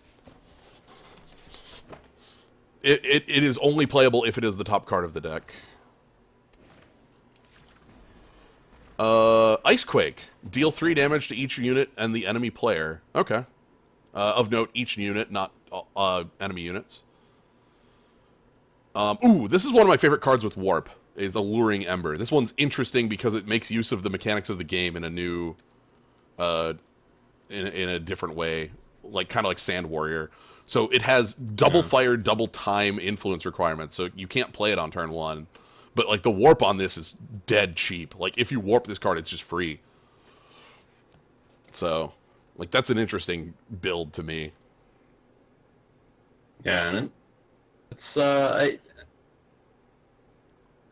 S1: It is only playable if it is the top card of the deck. Icequake. Deal 3 damage to each unit and the enemy player. Okay. Of note, each unit, not enemy units. Ooh, this is one of my favorite cards with Warp, is Alluring Ember. This one's interesting because it makes use of the mechanics of the game in a new, in a different way, like kind of like Sand Warrior. So it has double fire, double time influence requirements, so you can't play it on turn 1. But like the Warp on this is dead cheap. Like if you warp this card, it's just free. So, like that's an interesting build to me.
S2: Yeah, and it's I've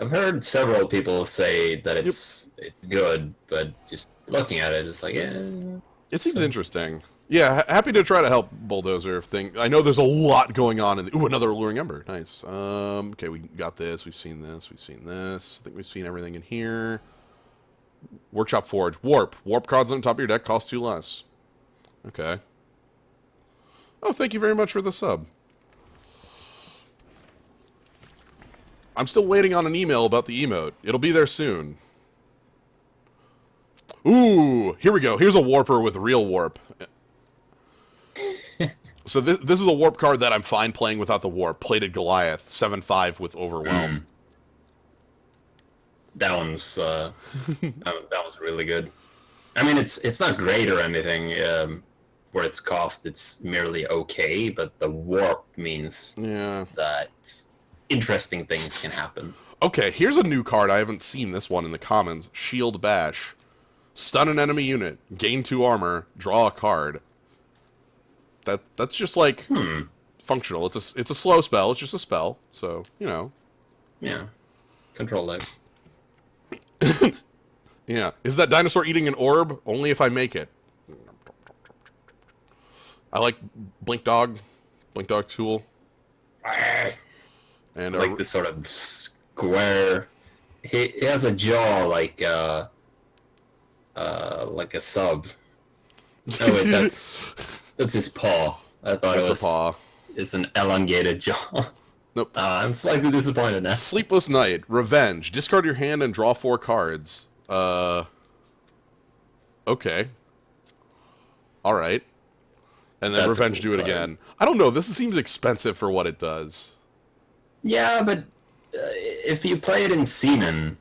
S2: heard several people say that it's good, but just looking at it, it's like,
S1: It seems interesting. Yeah, happy to try to help Bulldozer. I know there's a lot going on. Ooh, another Alluring Ember. Nice. Okay, we got this. We've seen this. We've seen this. I think we've seen everything in here. Workshop Forge. Warp. Warp cards on the top of your deck cost 2 less. Okay. Oh, thank you very much for the sub. I'm still waiting on an email about the emote. It'll be there soon. Ooh, here we go. Here's a Warper with real Warp. So this is a Warp card that I'm fine playing without the Warp. Plated Goliath, 7/5 with Overwhelm.
S2: That one's that one's really good. I mean, it's not great or anything. For its cost, it's merely okay, but the warp means
S1: Yeah.
S2: that interesting things can happen.
S1: Okay, here's a new card. I haven't seen this one in the commons. Shield Bash. Stun an enemy unit. Gain 2 armor. Draw a card. That's just like functional. It's a slow spell. It's just a spell. So, you know.
S2: Yeah. Control life.
S1: Yeah. Is that dinosaur eating an orb? Only if I make it. I like Blink Dog. Blink Dog Tool. And
S2: Like this sort of square. He has a jaw like a sub. Oh wait, that's his paw. I thought
S1: that's
S2: it was
S1: a paw.
S2: It's an elongated jaw.
S1: Nope.
S2: I'm slightly disappointed now.
S1: Sleepless Night. Revenge. Discard your hand and draw 4 cards. Okay. Alright. And then
S2: That's
S1: Revenge
S2: cool
S1: do it
S2: card.
S1: again. I don't know, this seems expensive for what it does.
S2: Yeah, but if you play it in Seaman,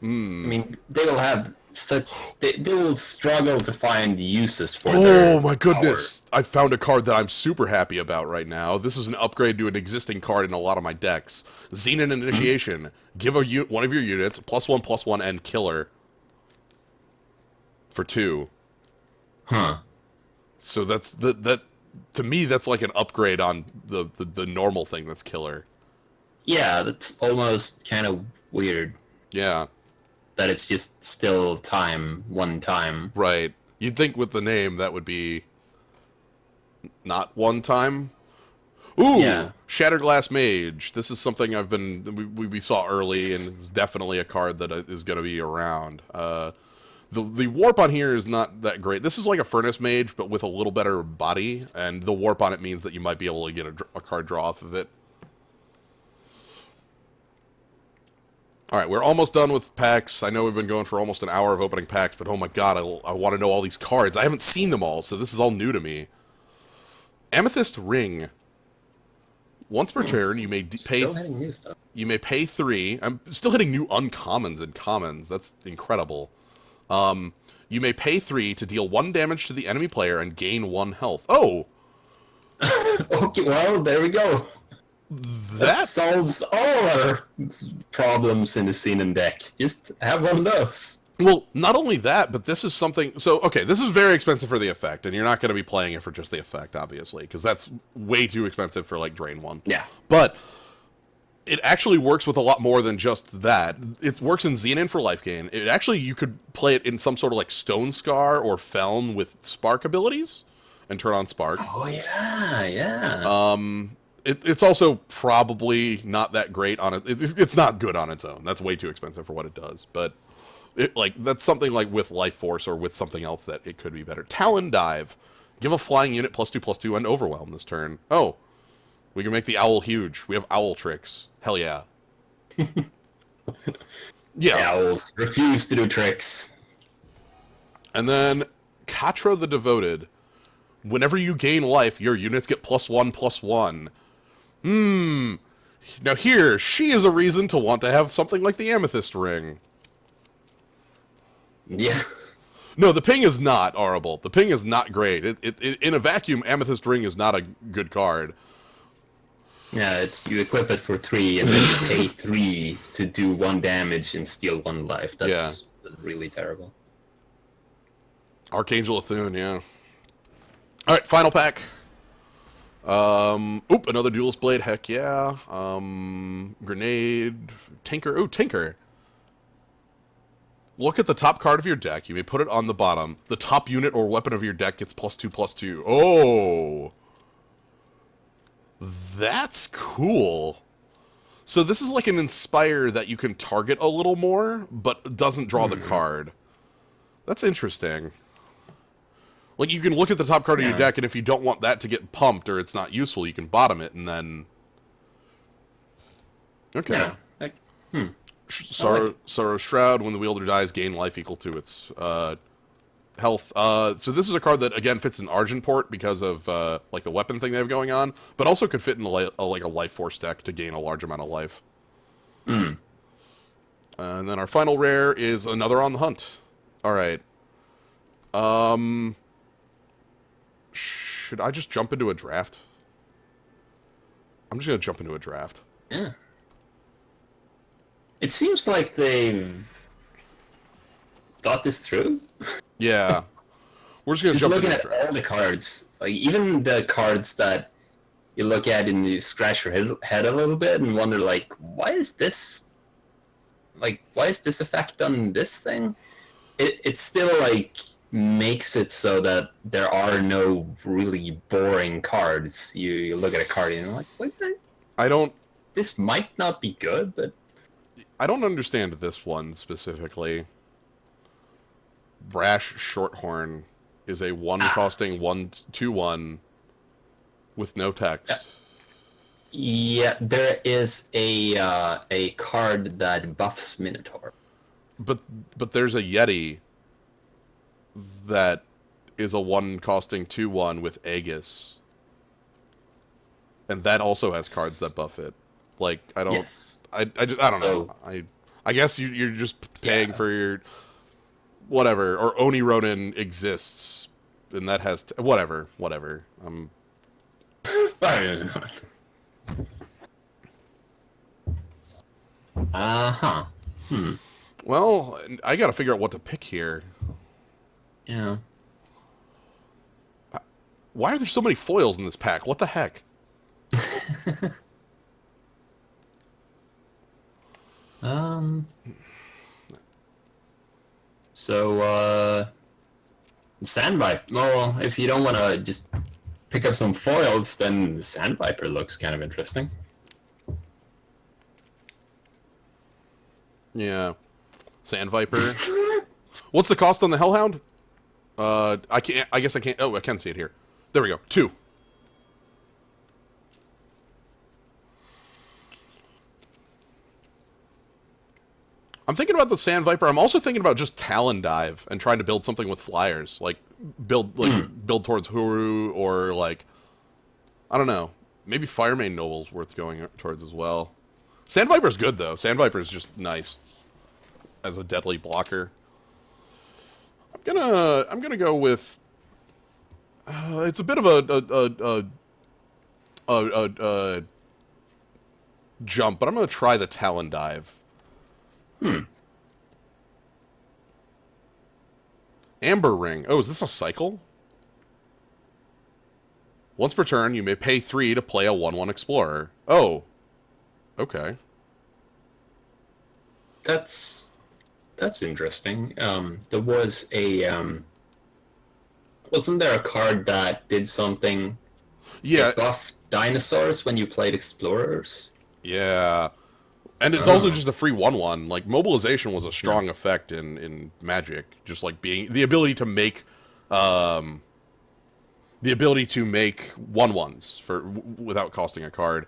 S2: I mean, they will have such they will struggle to find uses for their
S1: Oh my goodness! I found a card that I'm super happy about right now. This is an upgrade to an existing card in a lot of my decks. Xenon Initiation. Give one of your units +1/+1 and killer for 2.
S2: Huh.
S1: So that's that. To me, that's like an upgrade on the normal thing that's killer.
S2: Yeah, that's almost kind of weird
S1: Yeah,
S2: that it's just still one time.
S1: right. You'd think with the name that would be not one time. Ooh,
S2: Yeah.
S1: Shattered Glass Mage. This is something we saw early, and it's definitely a card that is going to be around. The warp on here is not that great. This is like a Furnace Mage, but with a little better body, and the warp on it means that you might be able to get a card draw off of it. Alright, we're almost done with packs. I know we've been going for almost an hour of opening packs, but oh my god, I want to know all these cards. I haven't seen them all, so this is all new to me. Amethyst Ring. Once per turn, you may pay...
S2: Still hitting new stuff.
S1: You may pay 3. I'm still hitting new uncommons and commons. That's incredible. You may pay 3 to deal 1 damage to the enemy player and gain 1 health. Oh!
S2: Okay, well, there we go. That solves all our problems in the Xenon deck. Just have one of those.
S1: Well, not only that, but this is something... So, okay, this is very expensive for the effect, and you're not going to be playing it for just the effect, obviously, because that's way too expensive for, like, Drain 1.
S2: Yeah.
S1: But it actually works with a lot more than just that. It works in Xenon for life gain. It actually, you could play it in some sort of, like, Stone Scar or Feln with Spark abilities and turn on Spark.
S2: Oh, yeah.
S1: It's also probably not that great on it. It's not good on its own. That's way too expensive for what it does. But that's something like with Life Force or with something else that it could be better. Talon Dive. Give a flying unit +2/+2 and overwhelm this turn. Oh, we can make the owl huge. We have owl tricks. Hell yeah. Yeah.
S2: Owls refuse to do tricks.
S1: And then Katra the Devoted. Whenever you gain life, your units get +1/+1. Now here, she is a reason to want to have something like the Amethyst Ring.
S2: Yeah.
S1: No, the ping is not horrible. The ping is not great. In a vacuum, Amethyst Ring is not a good card.
S2: Yeah, it's you equip it for 3 and then you pay 3 to do 1 damage and steal 1 life. That's really terrible.
S1: Archangel Athune, yeah. Alright, final pack. Another Duelist Blade, heck yeah. Grenade, Tinker. Ooh, Tinker. Look at the top card of your deck. You may put it on the bottom. The top unit or weapon of your deck gets +2/+2. Oh! That's cool. So this is like an Inspire that you can target a little more, but doesn't draw the card. That's interesting. Like, you can look at the top card of your deck, and if you don't want that to get pumped or it's not useful, you can bottom it, and then... Okay.
S2: Yeah.
S1: Sorrow Shroud, when the wielder dies, gain life equal to its health. So this is a card that, again, fits in Argenport because of, like, the weapon thing they have going on, but also could fit in, like, a Life Force deck to gain a large amount of life. And then our final rare is another On the Hunt. All right. Um, should I just jump into a draft? I'm just gonna jump into a draft.
S2: Yeah. It seems like they've thought this through.
S1: Yeah, we're just gonna
S2: Just
S1: jump
S2: looking
S1: into a
S2: at all
S1: draft.
S2: the cards, like even the cards that you look at and you scratch your head a little bit and wonder, like, why is this? Like, why is this effect on this thing? It still like makes it so that there are no really boring cards. You look at a card and you're like, what the?
S1: I don't
S2: This might not be good, but
S1: I don't understand this one specifically. Brash Shorthorn is a one costing 1/2/1 with no text.
S2: yeah, there is a card that buffs Minotaur.
S1: But there's a Yeti that is a one costing 2/1 with Aegis. And that also has cards that buff it. Like, I don't
S2: Yes.
S1: I don't
S2: So-
S1: know. I guess you're just paying
S2: Yeah.
S1: for your whatever, or Oni Ronin exists and that has whatever.
S2: Uh-huh.
S1: Well, I got to figure out what to pick here.
S2: Yeah.
S1: Why are there so many foils in this pack? What the heck?
S2: Um. So, Sand Viper. Well, if you don't want to just pick up some foils, then the Sand Viper looks kind of interesting.
S1: Yeah. Sand Viper. What's the cost on the Hellhound? I can't. I guess I can't. Oh, I can see it here. There we go. 2. I'm thinking about the Sand Viper. I'm also thinking about just Talon Dive and trying to build something with flyers, like build towards Huru, or like, I don't know, maybe Firemane Noble's worth going towards as well. Sand Viper's good though. Sand Viper's just nice as a deadly blocker. I'm gonna go with. It's a bit of a jump, but I'm gonna try the Talon Dive. Amber Ring. Oh, is this a cycle? Once per turn, you may pay 3 to play a 1/1 Explorer. Oh. Okay.
S2: That's interesting. There was a wasn't there a card that did something?
S1: Yeah.
S2: It buffed dinosaurs when you played Explorers.
S1: Yeah. And it's also just a free 1/1. Like, mobilization was a strong effect in Magic. Just like being the ability to make 1/1s for without costing a card.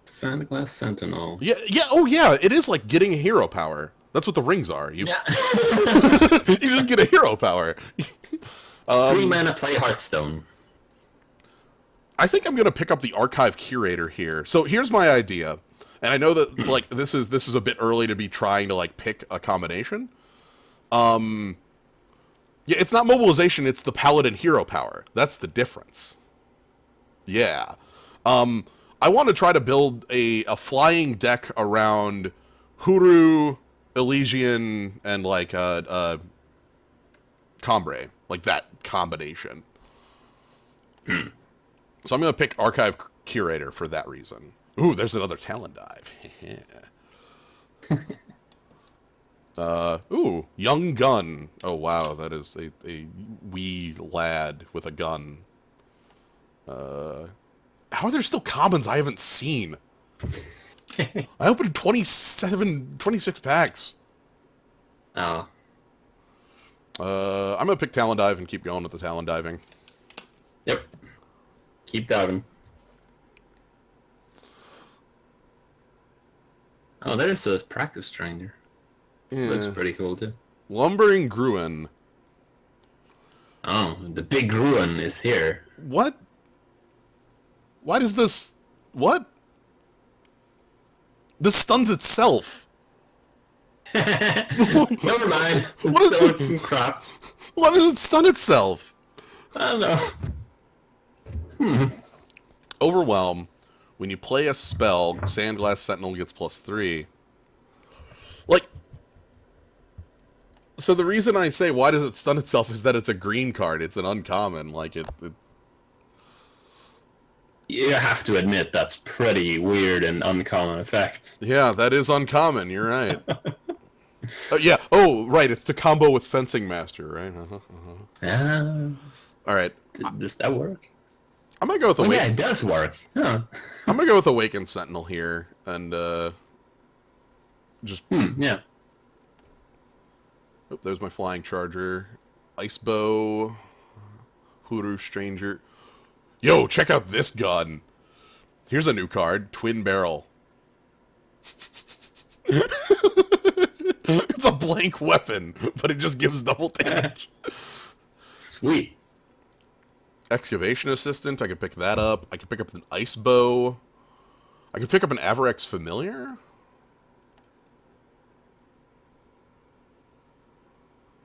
S2: Sandglass Sentinel.
S1: Yeah, oh yeah, it is like getting a hero power. That's what the rings are. You you just get a hero power.
S2: 3 mana, play Hearthstone.
S1: I think I'm going to pick up the Archive Curator here. So here's my idea. And I know that like this is a bit early to be trying to like pick a combination. Yeah, it's not mobilization, it's the Paladin hero power. That's the difference. Yeah. I want to try to build a flying deck around Huru, Elysian, and like Combre, like that combination. So I'm going to pick Archive Curator for that reason. Ooh, there's another Talon Dive. Ooh, Young Gun. Oh, wow, that is a wee lad with a gun. How are there still commons I haven't seen? I opened 26 packs.
S2: Oh.
S1: I'm going to pick Talon Dive and keep going with the Talon Diving.
S2: Yep. Keep diving. Oh, there's a practice trainer.
S1: Yeah.
S2: Looks pretty cool too.
S1: Lumbering Gruen.
S2: Oh, the big Gruen is here.
S1: What? Why does this... What? This stuns itself.
S2: Never mind.
S1: What
S2: It's
S1: is
S2: still crap.
S1: Why does it stun itself?
S2: I don't know.
S1: Overwhelm. When you play a spell, Sandglass Sentinel gets +3. Like, so the reason I say why does it stun itself is that it's a green card. It's an uncommon. Like it
S2: You have to admit that's pretty weird and uncommon effect.
S1: yeah, that is uncommon. You're right. Yeah. Oh, right. It's to combo with Fencing Master, right? All right.
S2: Does that work?
S1: I'm gonna go with
S2: Yeah, it does work. Huh.
S1: I'm gonna go with Awakened Sentinel here, and just.
S2: Yeah.
S1: Oh, there's my Flying Charger, Ice Bow, Hooroo Stranger. Yo, check out this gun. Here's a new card, Twin Barrel. It's a blank weapon, but it just gives double damage.
S2: Sweet.
S1: Excavation Assistant, I could pick that up. I could pick up an Ice Bow. I could pick up an Avarex Familiar.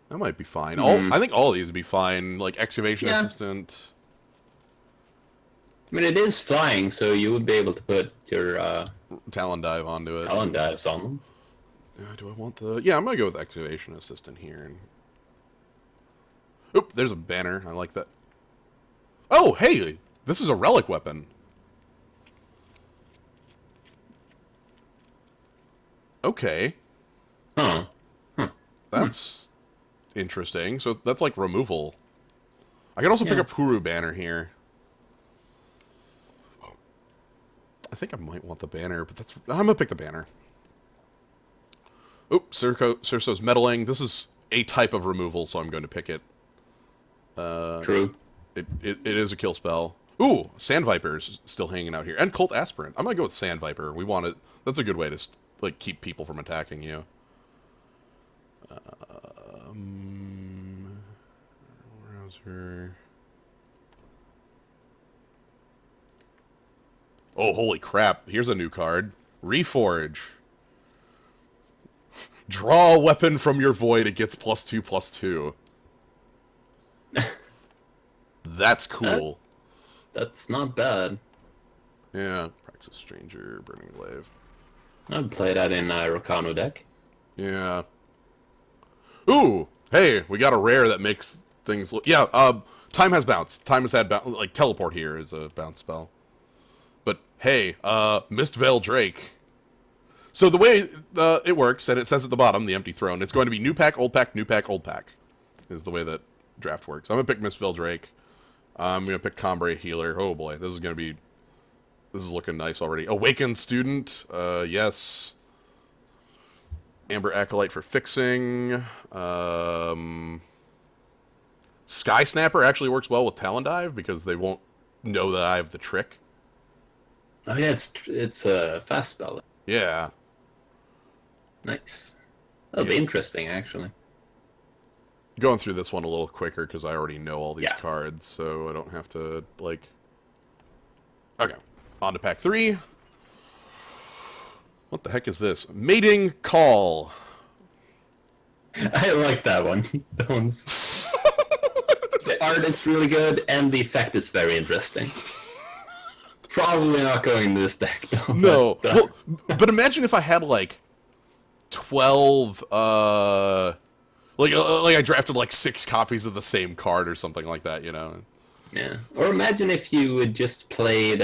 S1: That might be fine. I think all of these would be fine. Like Excavation Assistant.
S2: I mean, it is flying, so you would be able to put your
S1: Talon Dive onto it.
S2: Talon Dives on them.
S1: Do I want the... Yeah, I'm going to go with Excavation Assistant here. Oop, there's a banner. I like that. Oh, hey! This is a relic weapon. Okay.
S2: Huh.
S1: That's interesting. So that's like removal. I can also pick up Hooroo Banner here. I think I might want the banner, but I'm gonna pick the banner. Oop, Cerso's Meddling. This is a type of removal, so I'm going to pick it.
S2: True.
S1: It is a kill spell. Ooh, Sand Viper's still hanging out here. And Cult Aspirant. I'm gonna go with Sand Viper. We want it. That's a good way to like keep people from attacking you. Browser. Oh, holy crap. Here's a new card. Reforge. Draw a weapon from your void. It gets +2/+2. That's cool.
S2: That's not bad.
S1: Yeah. Praxis Stranger, Burning Glaive.
S2: I'd play that in Rocano deck.
S1: Yeah. Ooh! Hey, we got a rare that makes things look... Yeah, Time has bounce. Time has had bounce. Like, Teleport here is a bounce spell. But, hey, Mistveil Drake. So the way it works, and it says at the bottom, the Empty Throne, it's going to be new pack, old pack, new pack, old pack. Is the way that draft works. I'm going to pick Mistveil Drake. I'm going to pick Combre Healer. Oh boy, this is going to be... This is looking nice already. Awakened Student. Yes. Amber Acolyte for fixing. Sky Snapper actually works well with Talon Dive because they won't know that I have the trick.
S2: Oh yeah, it's a fast spell.
S1: Yeah.
S2: Nice. That'll be interesting, actually.
S1: Going through this one a little quicker because I already know all these
S2: Yeah.
S1: cards, so I don't have to, like... Okay. On to pack 3. What the heck is this? Mating Call.
S2: I like that one. That one's... The art is really good, and the effect is very interesting. Probably not going to this deck, though.
S1: No. Well, but imagine if I had, like, 12, like I drafted, like, 6 copies of the same card or something like that, you know?
S2: Yeah. Or imagine if you had just played,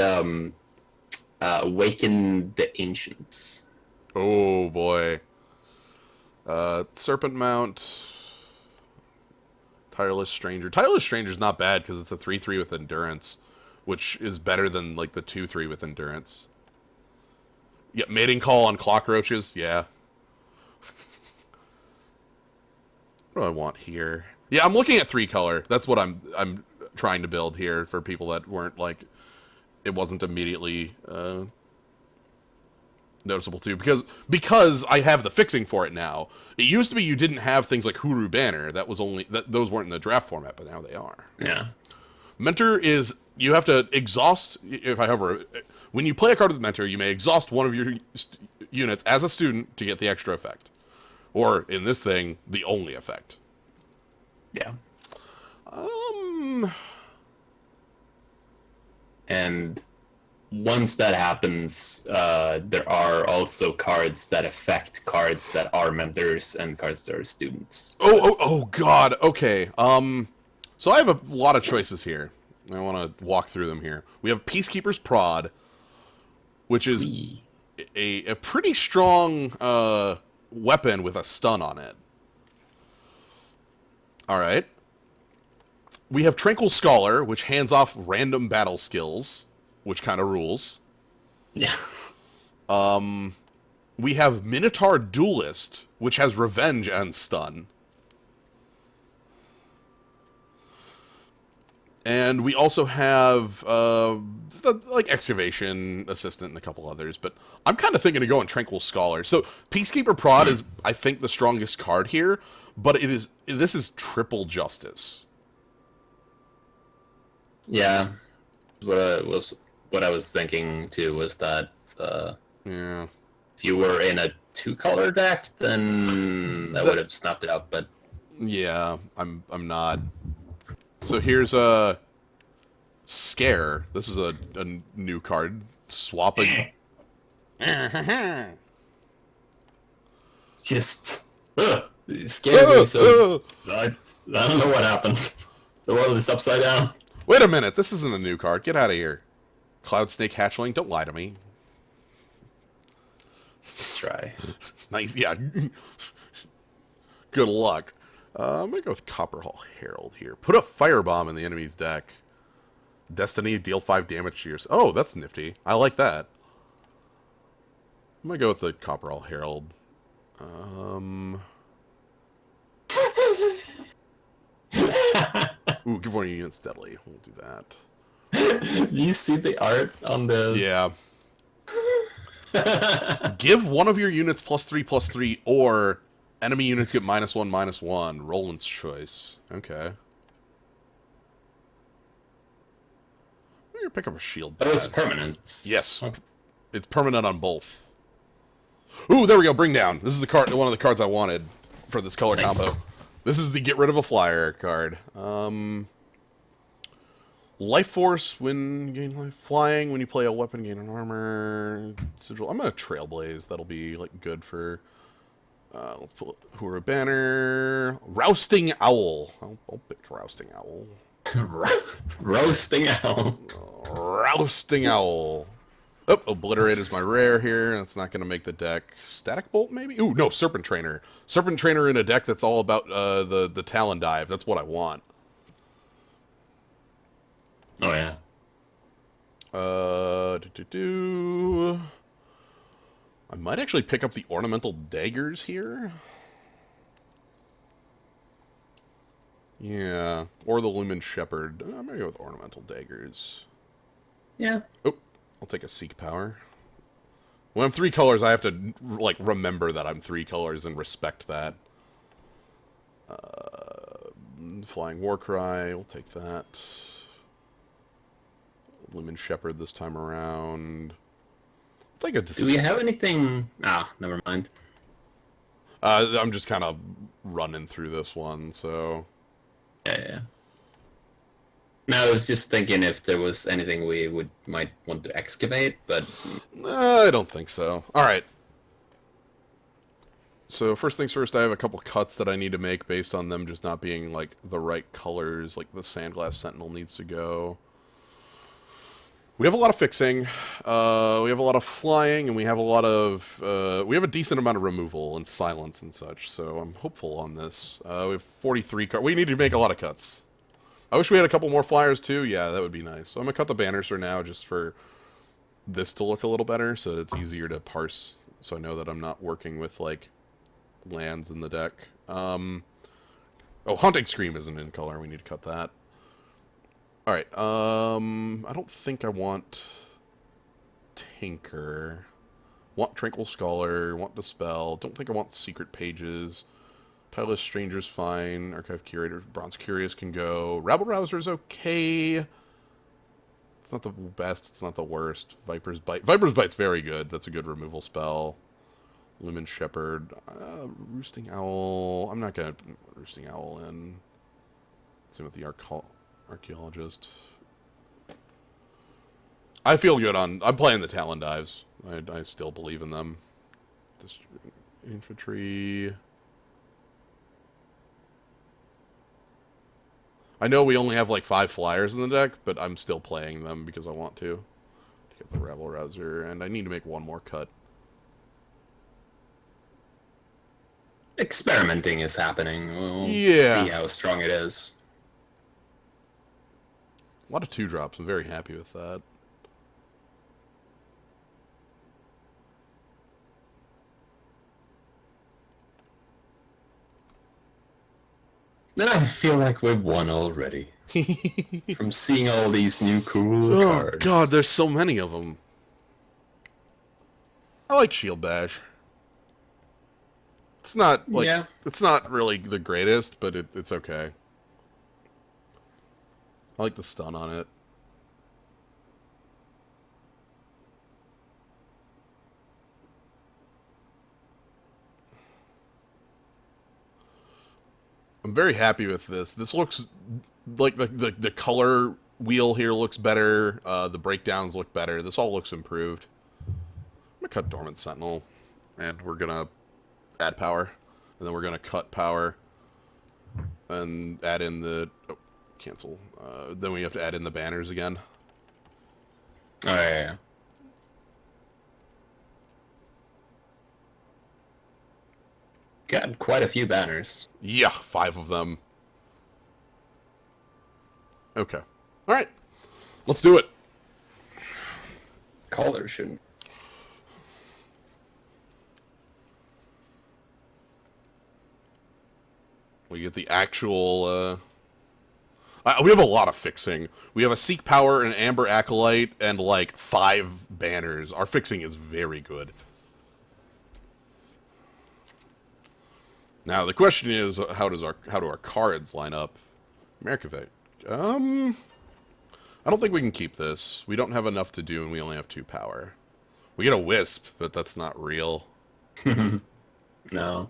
S2: Awaken the Ancients.
S1: Oh, boy. Serpent Mount... Tireless Stranger. Tireless Stranger's not bad because it's a 3/3 with Endurance, which is better than, like, the 2/3 with Endurance. Yeah, Mating Call on Clockroaches, yeah. What do I want here? Yeah, I'm looking at 3-color. That's what I'm trying to build here for people that weren't, like... It wasn't immediately noticeable too, because I have the fixing for it now. It used to be you didn't have things like Hooroo Banner. Those weren't in the draft format, but now they are.
S2: Yeah.
S1: Mentor is you have to exhaust. When you play a card with Mentor, you may exhaust one of your units as a student to get the extra effect. Or, in this thing, the only effect.
S2: Yeah.
S1: Um,
S2: And once that happens, there are also cards that affect cards that are mentors and cards that are students.
S1: oh, God, okay. So I have a lot of choices here. I want to walk through them here. We have Peacekeeper's Prod, which is
S2: Wee.
S1: a pretty strong weapon with a stun on it. Alright. We have Tranquil Scholar, which hands off random battle skills, which kind of rules.
S2: Yeah.
S1: We have Minotaur Duelist, which has Revenge and Stun. And we also have, like, Excavation Assistant and a couple others, but I'm kind of thinking of going Tranquil Scholar. So, Peacekeeper Prod is, I think, the strongest card here, but this is triple justice.
S2: Yeah. What I was thinking too was that
S1: Yeah.
S2: if you were in a 2-color deck, then I would have snapped it up. But
S1: Yeah, I'm not. So here's a Scare. This is a new card. Swapping.
S2: just it scared me. So I don't know what happened. The world is upside down.
S1: Wait a minute, this isn't a new card. Get out of here. Cloud Snake Hatchling, don't lie to me.
S2: Let's try.
S1: Nice, yeah. Good luck. I'm gonna go with Copperhall Herald here. Put a Firebomb in the enemy's deck. Destiny, deal 5 damage to yours. Oh, that's nifty. I like that. I'm gonna go with the Copperhall Herald. Ooh, give one of your units steadily. We'll do that.
S2: Do you see the art on the?
S1: Yeah. Give one of your units +3/+3, or enemy units get -1/-1. Roland's choice. Okay. I'm gonna pick up a shield pad.
S2: Oh, it's permanent.
S1: Yes. It's permanent on both. Ooh, there we go. Bring down. This is the card. One of the cards I wanted for this color
S2: Nice.
S1: combo. This is the get rid of a flyer card. Life Force, when you gain life. Flying, when you play a weapon, gain an armor. Sigil. I'm gonna Trailblaze. That'll be like good for. Let's pull Hura Banner. Rousting Owl. I'll pick Rousting Owl.
S2: Roasting out.
S1: Rousting Owl. Oh, Obliterate is my rare here. That's not going to make the deck. Static Bolt, maybe? Ooh, no, Serpent Trainer. Serpent Trainer in a deck that's all about the Talon Dive. That's what I want.
S2: Oh, yeah.
S1: I might actually pick up the Ornamental Daggers here. Yeah, or the Lumen Shepherd. I'm going to go with Ornamental Daggers.
S2: Yeah.
S1: Oh, I'll take a Seek Power. When I'm 3 colors, I have to, like, remember that I'm 3 colors and respect that. Flying Warcry, we'll take that. Lumen Shepherd this time around. I'll take a...
S2: Do we have anything? Ah, never mind.
S1: I'm just kind of running through this one, so...
S2: Yeah. No, I was just thinking if there was anything we might want to excavate, but
S1: I don't think so. Alright. So, first things first, I have a couple cuts that I need to make based on them just not being, like, the right colors. Like, the Sandglass Sentinel needs to go. We have a lot of fixing. We have a lot of flying, and we have a lot of... we have a decent amount of removal and silence and such, so I'm hopeful on this. We have 43 cards. We need to make a lot of cuts. I wish we had a couple more flyers, too. Yeah, that would be nice. So I'm going to cut the banners for now, just for this to look a little better, so it's easier to parse, so I know that I'm not working with, like, lands in the deck. Oh, Haunting Scream isn't in color. We need to cut that. Alright, I don't think I want Tinker. Want Tranquil Scholar, want Dispel. Don't think I want Secret Pages. Tireless Stranger's fine. Archive Curator, Bronze Curious can go. Rabble Rouser's okay. It's not the best, it's not the worst. Viper's Bite. Viper's Bite's very good. That's a good removal spell. Lumen Shepherd. Roosting Owl. I'm not going to Roosting Owl in. Same with the Archaeologist. I feel good on... I'm playing the Talon Dives. I still believe in them. Infantry... I know we only have like 5 flyers in the deck, but I'm still playing them because I want to get the Rabble Rouser, and I need to make one more cut.
S2: Experimenting is happening. We'll
S1: Yeah.
S2: see how strong it is.
S1: A lot of 2-drops. I'm very happy with that.
S2: Then I feel like we've won already. From seeing all these new cool cards.
S1: Oh god, there's so many of them. I like Shield Bash. It's not like it's not really the greatest, but it's okay. I like the stun on it. I'm very happy with this. This looks like the color wheel here looks better. The breakdowns look better. This all looks improved. I'm gonna cut Dormant Sentinel, and we're gonna add power, and then we're gonna cut power, and add in the cancel. Then we have to add in the banners again.
S2: Oh yeah. Got quite a few banners.
S1: Yeah, 5 of them. Okay. All right. Let's do it.
S2: Caller shouldn't.
S1: We get the actual, we have a lot of fixing. We have a Seek Power, an Amber Acolyte, and, like, 5 banners. Our fixing is very good. Now, the question is, how do our cards line up? America I don't think we can keep this. We don't have enough to do, and we only have 2 power. We get a Wisp, but that's not real.
S2: No.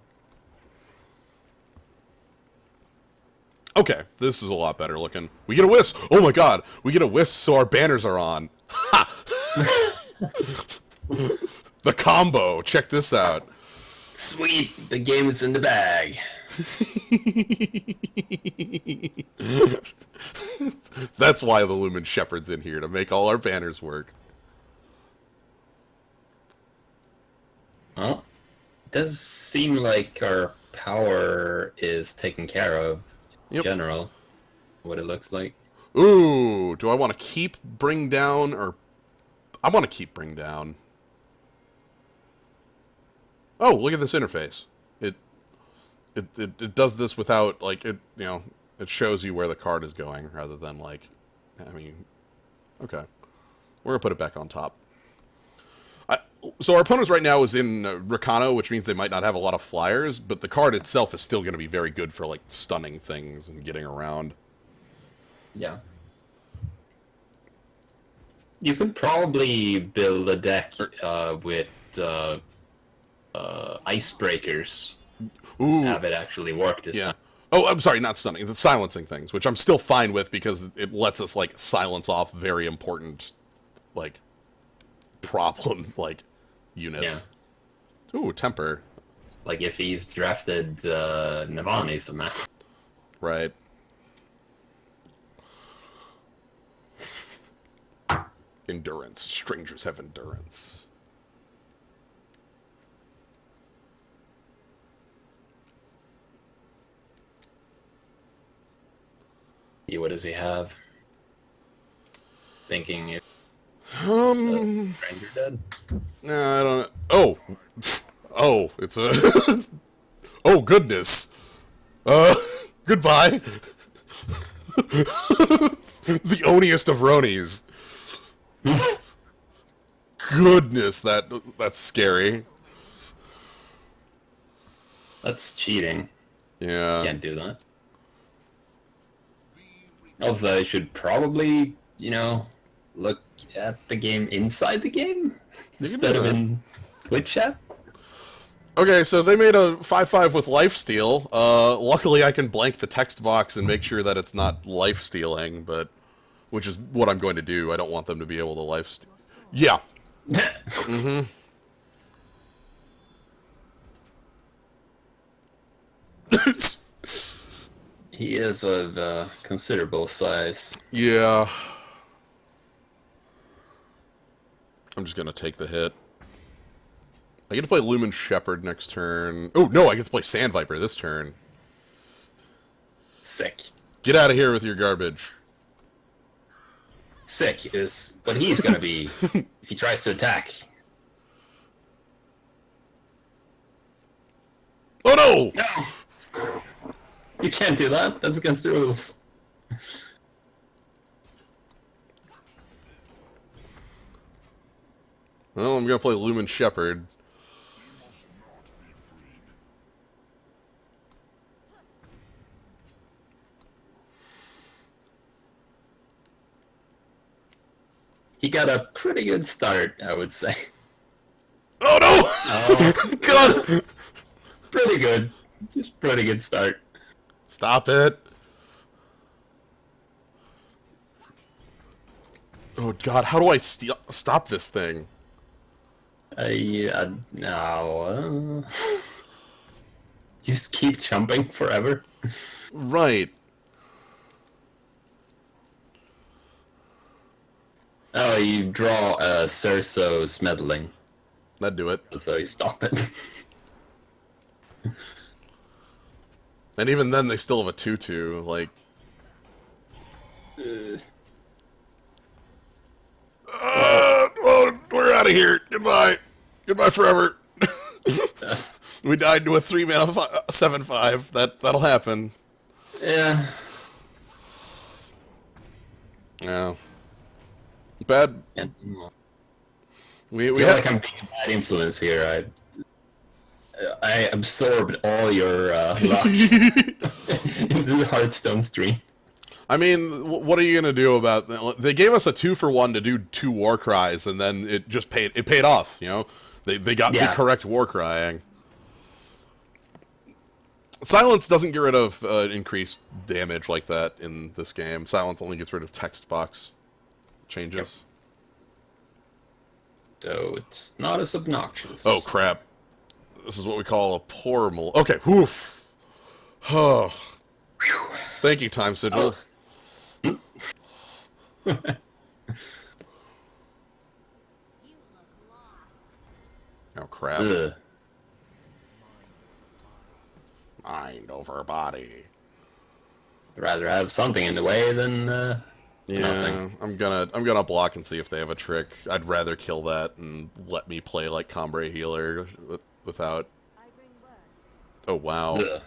S1: Okay, this is a lot better looking. We get a Wisp! Oh my god! We get a Wisp, so our banners are on. Ha! The combo! Check this out.
S2: Sweet! The game is in the bag.
S1: That's why the Lumen Shepherd's in here, to make all our banners work.
S2: Well, it does seem like our power is taken care of in general. What it looks like.
S1: Ooh, do I want to keep Bring Down, or... I want to keep Bring Down. Oh, look at this interface. It does this without, like, it shows you where the card is going, rather than, like, I mean, okay. We're going to put it back on top. So our opponents right now is in Rakano, which means they might not have a lot of flyers, but the card itself is still going to be very good for, like, stunning things and getting around.
S2: Yeah. You could probably build a deck with icebreakers.
S1: Ooh.
S2: Have it actually work this time.
S1: Oh, I'm sorry, not stunning. The silencing things, which I'm still fine with because it lets us, like, silence off very important, like, problem, like, units. Yeah. Ooh, Temper.
S2: Like if he's drafted Navani somehow.
S1: Right. Endurance. Strangers have endurance.
S2: What does he have? Thinking if stranger dead?
S1: Nah, I don't know. Oh! Oh, it's a... oh, goodness. Goodbye. The oniest of Ronies. Goodness, that's scary.
S2: That's cheating.
S1: Yeah.
S2: Can't do that. Also, I should probably, look at the game inside the game instead of in Twitch chat.
S1: Okay, so they made a 5/5 with lifesteal. Luckily, I can blank the text box and make sure that it's not life stealing, but which is what I'm going to do. I don't want them to be able to life steal. Yeah. Mm-hmm.
S2: He is of considerable size.
S1: Yeah. I'm just gonna take the hit. I get to play Lumen Shepherd next turn. Oh, no, I get to play Sand Viper this turn.
S2: Sick.
S1: Get out of here with your garbage.
S2: Sick is what he's gonna be if he tries to attack.
S1: Oh, no!
S2: No! You can't do that. That's against the rules.
S1: Well, I'm gonna play Lumen Shepherd.
S2: He got a pretty good start, I would say.
S1: Oh, no!
S2: Oh,
S1: God!
S2: pretty good. Just pretty good start.
S1: Stop it. Oh, God, how do I stop this thing?
S2: No. Just keep jumping forever.
S1: Right.
S2: Oh, you draw a Cerso's meddling,
S1: That'd do it.
S2: so you stop it.
S1: And even then, they still have a 2/2. Like, well, we're out of here. Goodbye. Goodbye forever. We died to a 3-mana 7/5. That'll happen.
S2: Yeah.
S1: Yeah. Bad.
S2: And
S1: We
S2: I feel
S1: had.
S2: like I'm being a bad influence here. I absorbed all your luck into the Hearthstone stream.
S1: I mean, what are you gonna do about that? They gave us a 2-for-1 to do 2 war cries, and then it just paid off. You know, they got the correct war crying. Silence doesn't get rid of increased damage like that in this game. Silence only gets rid of text box changes.
S2: Yep. So it's not as obnoxious.
S1: Oh crap! This is what we call a poor Okay, woof. Oh, thank you, Time Sigil. Oh crap!
S2: Ugh.
S1: Mind over body.
S2: I'd rather have something in the way than
S1: Yeah,
S2: nothing.
S1: I'm gonna block and see if they have a trick. I'd rather kill that and let me play like Combre Healer without. Oh wow.
S2: Ugh.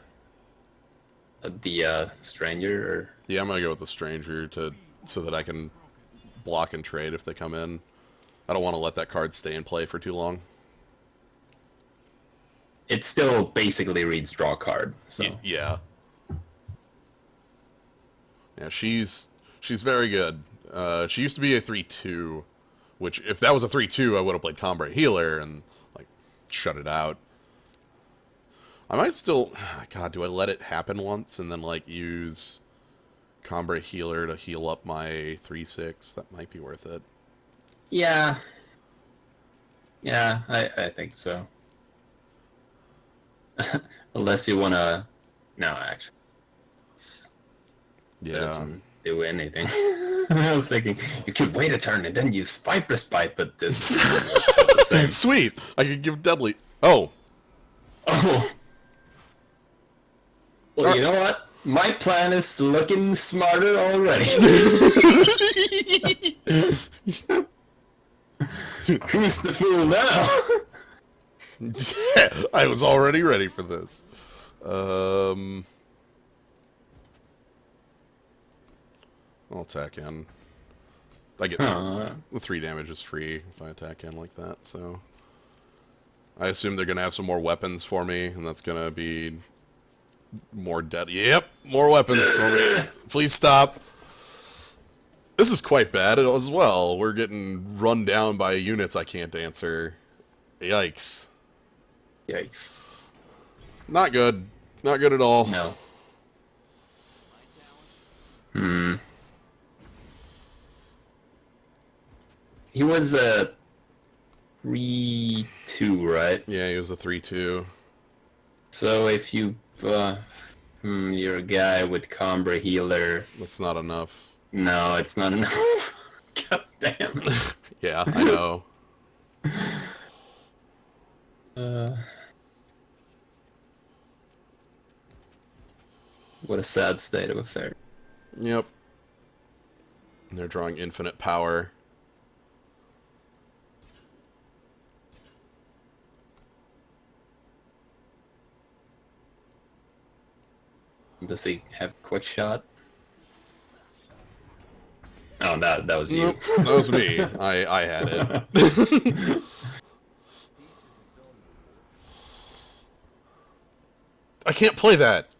S2: The stranger, or
S1: Yeah, I'm gonna go with the stranger so that I can block and trade if they come in. I don't want to let that card stay in play for too long.
S2: it still basically reads draw card. So
S1: Yeah. Yeah, she's very good. She used to be a 3/2, which if that was a 3/2, I would have played Combre Healer and like shut it out. I might still. God, do I let it happen once and then like use Combre Healer to heal up my 3/6? That might be worth it.
S2: yeah, I think so. Unless you wanna, no, actually, it
S1: Yeah.
S2: doesn't do anything. I was thinking you could wait a turn and then use Viper Spite, but this the same.
S1: Sweet. I could give Deadly. Oh.
S2: Oh. Well, you know what? My plan is looking smarter already. Who's the fool now?
S1: I was already ready for this. I'll attack in. I get the 3 damage is free if I attack in like that, so I assume they're gonna have some more weapons for me, and that's gonna be more dead. Yep, more weapons for me. Please stop. This is quite bad as well. We're getting run down by units I can't answer. Yikes.
S2: Yikes.
S1: Not good. Not good at all.
S2: No. Hmm. He was a 3-2, right?
S1: Yeah, he was a 3-2.
S2: So if you you're a guy with Combra healer.
S1: That's not enough.
S2: No, it's not enough. God damn it.
S1: Yeah, I know.
S2: What a sad state of affairs.
S1: Yep. And they're drawing infinite power.
S2: Does he have quick shot? Oh, that was you.
S1: Nope, that was me. I had it. I can't play that.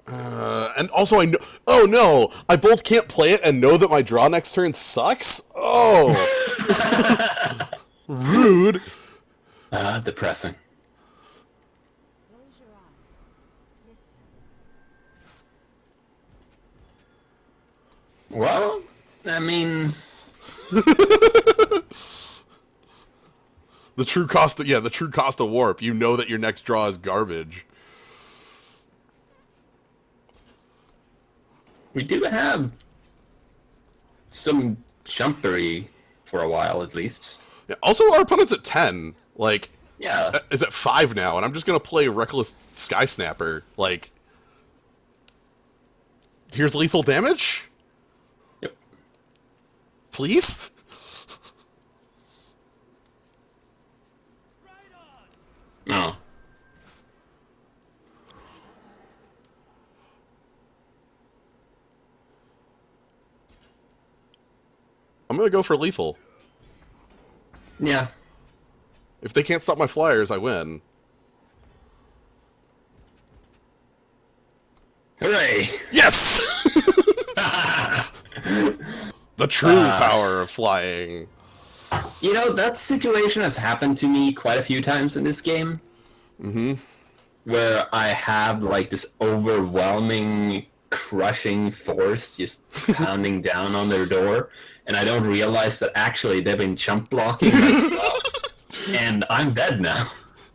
S1: And also I know... Oh, no! I both can't play it and know that my draw next turn sucks? Oh! Rude!
S2: Depressing.
S3: Close your eyes. Listen.
S2: Well, I mean...
S1: The true cost of warp. You know that your next draw is garbage.
S2: We do have some jumpery for a while, at least.
S1: Yeah, also, our opponent's at 10. Like,
S2: Yeah.
S1: is at 5 now, and I'm just gonna play Reckless Sky Snapper. Like, here's lethal damage?
S2: Yep.
S1: Please?
S2: No.
S1: I'm gonna go for lethal.
S2: Yeah.
S1: If they can't stop my flyers, I win.
S2: Hooray!
S1: Yes! The true power of flying.
S2: You know, that situation has happened to me quite a few times in this game.
S1: Mm-hmm.
S2: Where I have, like, this overwhelming, crushing force just pounding down on their door, and I don't realize that actually they've been chump blocking my stuff, and I'm dead now.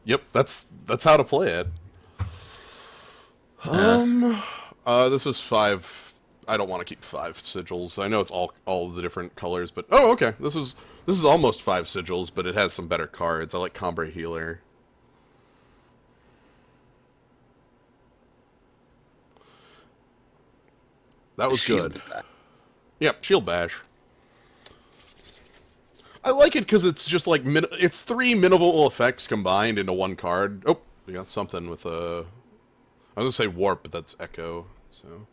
S1: Yep, that's how to play it. This is 5. I don't want to keep 5 sigils. I know it's all of the different colors, but oh, okay. This is almost 5 sigils, but it has some better cards. I like Combra Healer. That was good. Yep, Shield Bash. I like it because it's just like it's 3 minimal effects combined into one card. Oh, we got something with a. I was gonna say warp, but that's echo. So,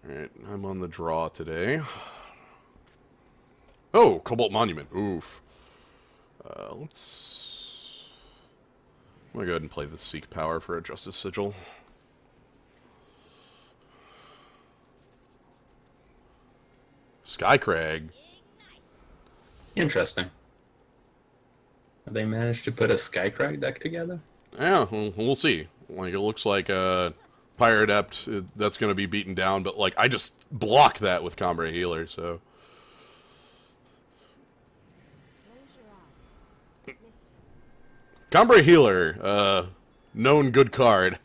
S1: all right, I'm on the draw today. Oh, Cobalt Monument. Oof. Let's. I'm gonna go ahead and play the Seek Power for a Justice Sigil. Skycrag.
S2: Interesting. Have they managed to put a Skycrag deck together?
S1: Yeah, we'll see. Like, it looks like Pyre Adept, that's going to be beaten down, but, like, I just block that with Combra Healer, so...
S3: Close your eyes. Listen.
S1: Combra Healer, known good card.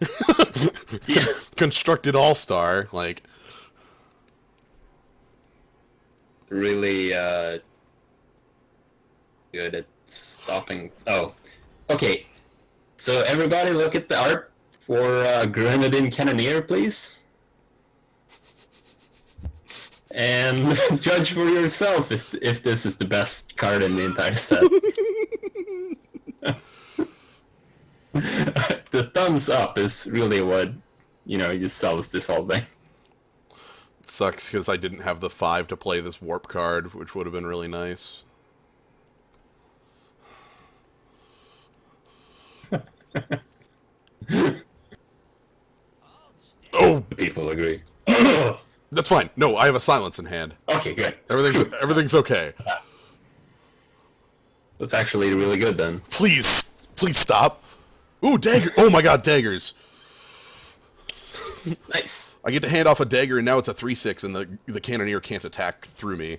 S1: Constructed All-Star, like...
S2: Really, good at stopping... Oh. Okay. So everybody look at the art for Grenadine Cannoneer, please. And judge for yourself if this is the best card in the entire set. The thumbs up is really what, just sells this whole thing.
S1: Sucks because I didn't have the 5 to play this warp card, which would have been really nice. Oh!
S2: People agree.
S1: That's fine. No, I have a silence in hand.
S2: Okay, good.
S1: Everything's okay.
S2: That's actually really good then.
S1: Please, please stop. Ooh, dagger. Oh my god, daggers.
S2: Nice.
S1: I get to hand off a dagger, and now it's a 3/6, and the cannoneer can't attack through me.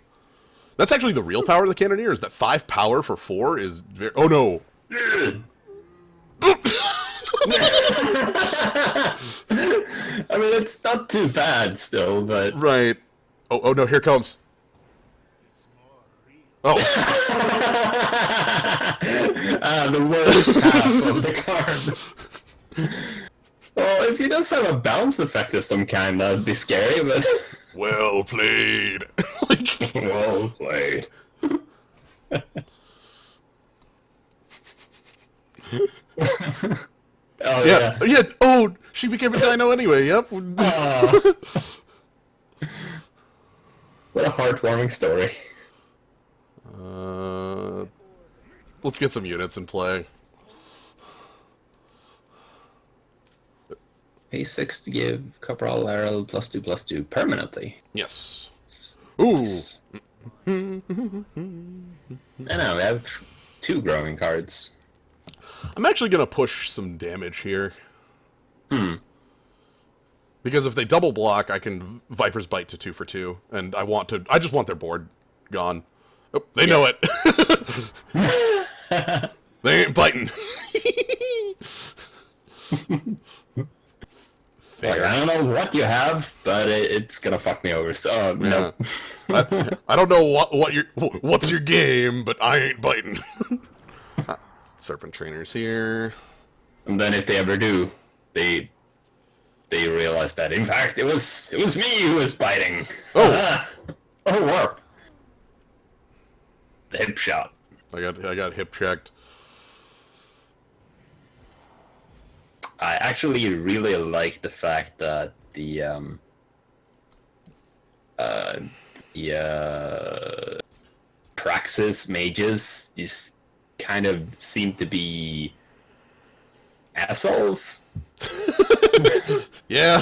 S1: That's actually the real power of the cannoneer, is that 5 power for 4 is very... Oh no.
S2: I mean, it's not too bad still, but...
S1: Right. Oh no, here it comes. Oh.
S2: The worst half of the card. Well, if he does have a bounce effect of some kind, that'd be scary, but...
S1: Well played. Like,
S2: Well played. Oh,
S1: yeah. Oh, she became a dino anyway, yep.
S2: What a heartwarming story.
S1: Let's get some units in play.
S2: Pay 6 to give Corporal Arrow +2/+2 permanently.
S1: Yes. Ooh.
S2: I know, we have 2 growing cards.
S1: I'm actually gonna push some damage here. Because if they double block, I can Viper's Bite to 2 for 2, and I just want their board gone. Oh, they know it. They ain't biting. Fair.
S2: Like, I don't know what you have, but it's gonna fuck me over, so no.
S1: I don't know what's your game, but I ain't biting. Serpent Trainers here.
S2: And then if they ever do, they realize that in fact it was me who was biting.
S1: Oh.
S2: Oh, warp. The hip shot.
S1: I got hip checked.
S2: I actually really like the fact that the Praxis mages is kind of seem to be assholes.
S1: Yeah.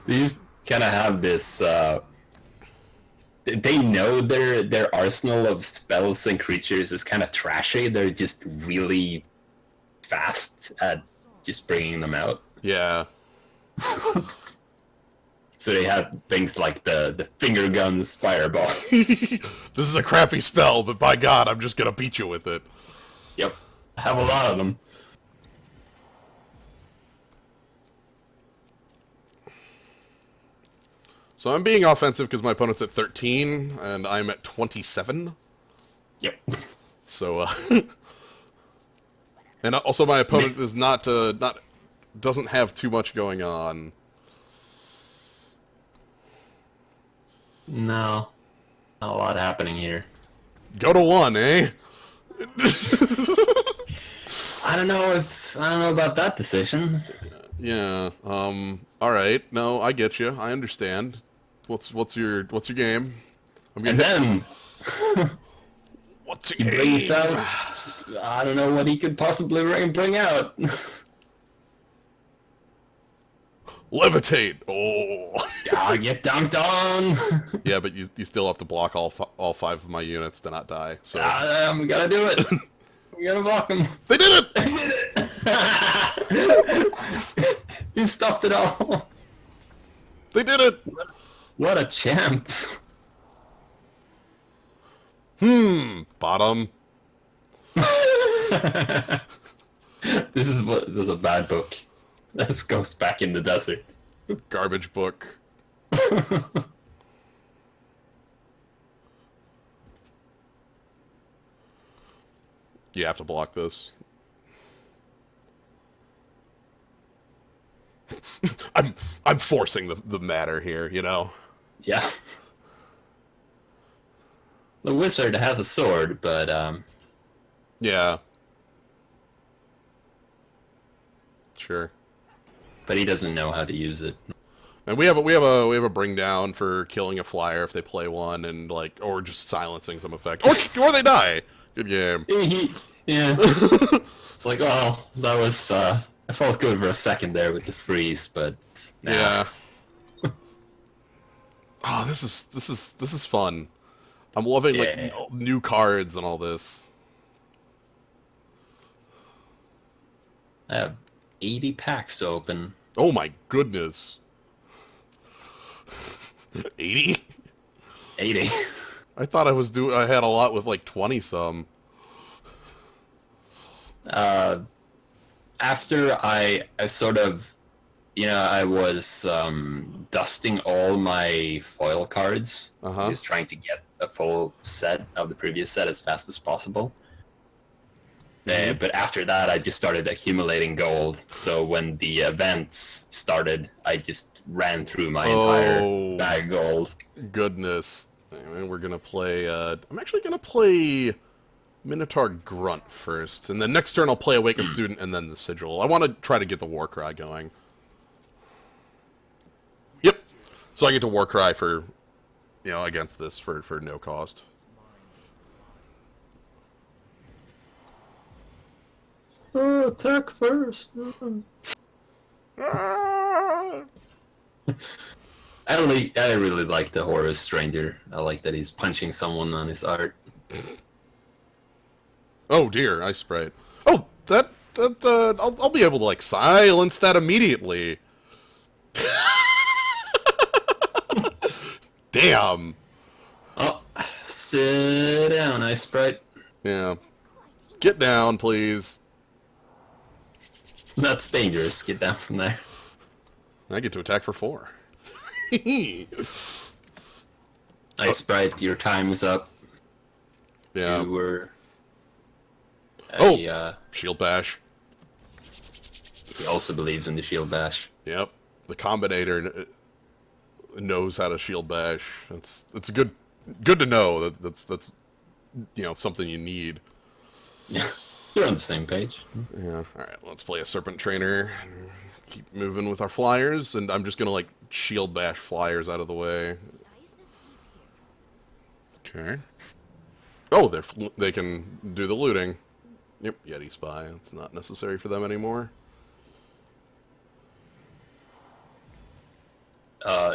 S2: These kind of have this. They know their arsenal of spells and creatures is kind of trashy. They're just really fast at just bringing them out.
S1: Yeah.
S2: So they have things like the finger guns fireball.
S1: This is a crappy spell, but by God, I'm just gonna beat you with it.
S2: Yep, I have a lot of them.
S1: So I'm being offensive because my opponent's at 13, and I'm at 27.
S2: Yep.
S1: So, and also my opponent is doesn't have too much going on.
S2: No, not a lot happening here.
S1: Go to 1, eh?
S2: I don't know about that decision.
S1: Yeah. All right. No, I get you. I understand. What's your game? I'm
S2: And
S1: gonna.
S2: then
S1: What's
S2: he
S1: your game?
S2: brings out. I don't know what he could possibly bring out.
S1: Levitate. Oh.
S2: Yeah, get dunked on.
S1: Yeah, but you still have to block all 5 of my units to not die. So
S2: We gotta do it. We gotta block him.
S1: they did it.
S2: You stopped it all.
S1: They did it.
S2: What a champ.
S1: Bottom.
S2: This is a bad book. Let's go back in the desert.
S1: Garbage book. You have to block this. I'm forcing the matter here, you know.
S2: Yeah. The wizard has a sword, but
S1: Yeah. Sure.
S2: but he doesn't know how to use it.
S1: And we have a bring down for killing a flyer if they play one, and or just silencing some effect, or they die. Good game.
S2: Yeah. It's like, oh, that was I felt good for a second there with the freeze, but nah.
S1: Yeah. Oh, this is fun. I'm loving like
S2: Yeah.
S1: new cards and all this.
S2: I have 80 packs to open.
S1: Oh my goodness. 80?
S2: 80.
S1: I thought I had a lot with like 20 some.
S2: After I sort of, I was dusting all my foil cards.
S1: Uh-huh.
S2: Just trying to get a full set of the previous set as fast as possible. But after that, I just started accumulating gold. So when the events started, I just ran through my entire bag of gold.
S1: Goodness. Anyway, we're gonna play, I'm actually gonna play Minotaur Grunt first, and then next turn I'll play Awakened Student and then the Sigil. I want to try to get the Warcry going. Yep. So I get to Warcry for, against this for no cost.
S2: Oh, attack first. I really like the Horus Stranger. I like that he's punching someone on his art.
S1: Oh dear, Ice Sprite. Oh, I'll be able to like silence that immediately. Damn.
S2: Oh, sit down, Ice Sprite.
S1: Yeah. Get down, please.
S2: That's dangerous. Get down from there.
S1: I get to attack for 4.
S2: Ice Sprite, your time is up.
S1: Yeah.
S2: You were.
S1: Shield Bash.
S2: He also believes in the Shield Bash.
S1: Yep. The Combinator knows how to Shield Bash. It's good to know. That's something you need.
S2: Yeah, you're on the same page.
S1: Yeah. All right. Let's play a Serpent Trainer. Keep moving with our flyers, and I'm just gonna like Shield Bash flyers out of the way. Okay. Oh, they can do the looting. Yep, Yeti Spy. It's not necessary for them anymore.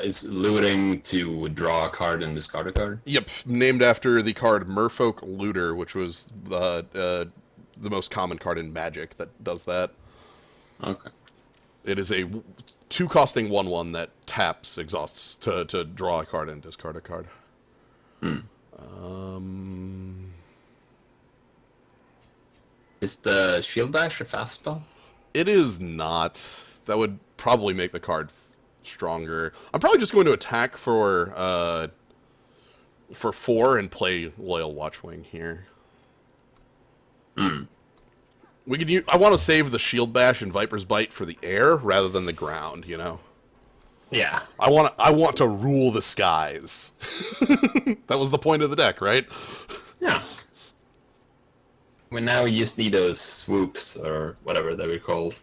S2: Is looting to draw a card and discard a card?
S1: Yep, named after the card Merfolk Looter, which was the most common card in Magic that does that.
S2: Okay.
S1: It is a 2-costing 1/1 that taps exhausts to draw a card and discard a card.
S2: Is the Shield Bash a fast spell?
S1: It is not. That would probably make the card stronger. I'm probably just going to attack for 4 and play Loyal Watchwing here. We could I want to save the Shield Bash and Viper's Bite for the air rather than the ground,
S2: Yeah.
S1: I want to rule the skies. That was the point of the deck, right?
S2: Yeah. Well, now we just need those swoops, or whatever they were called.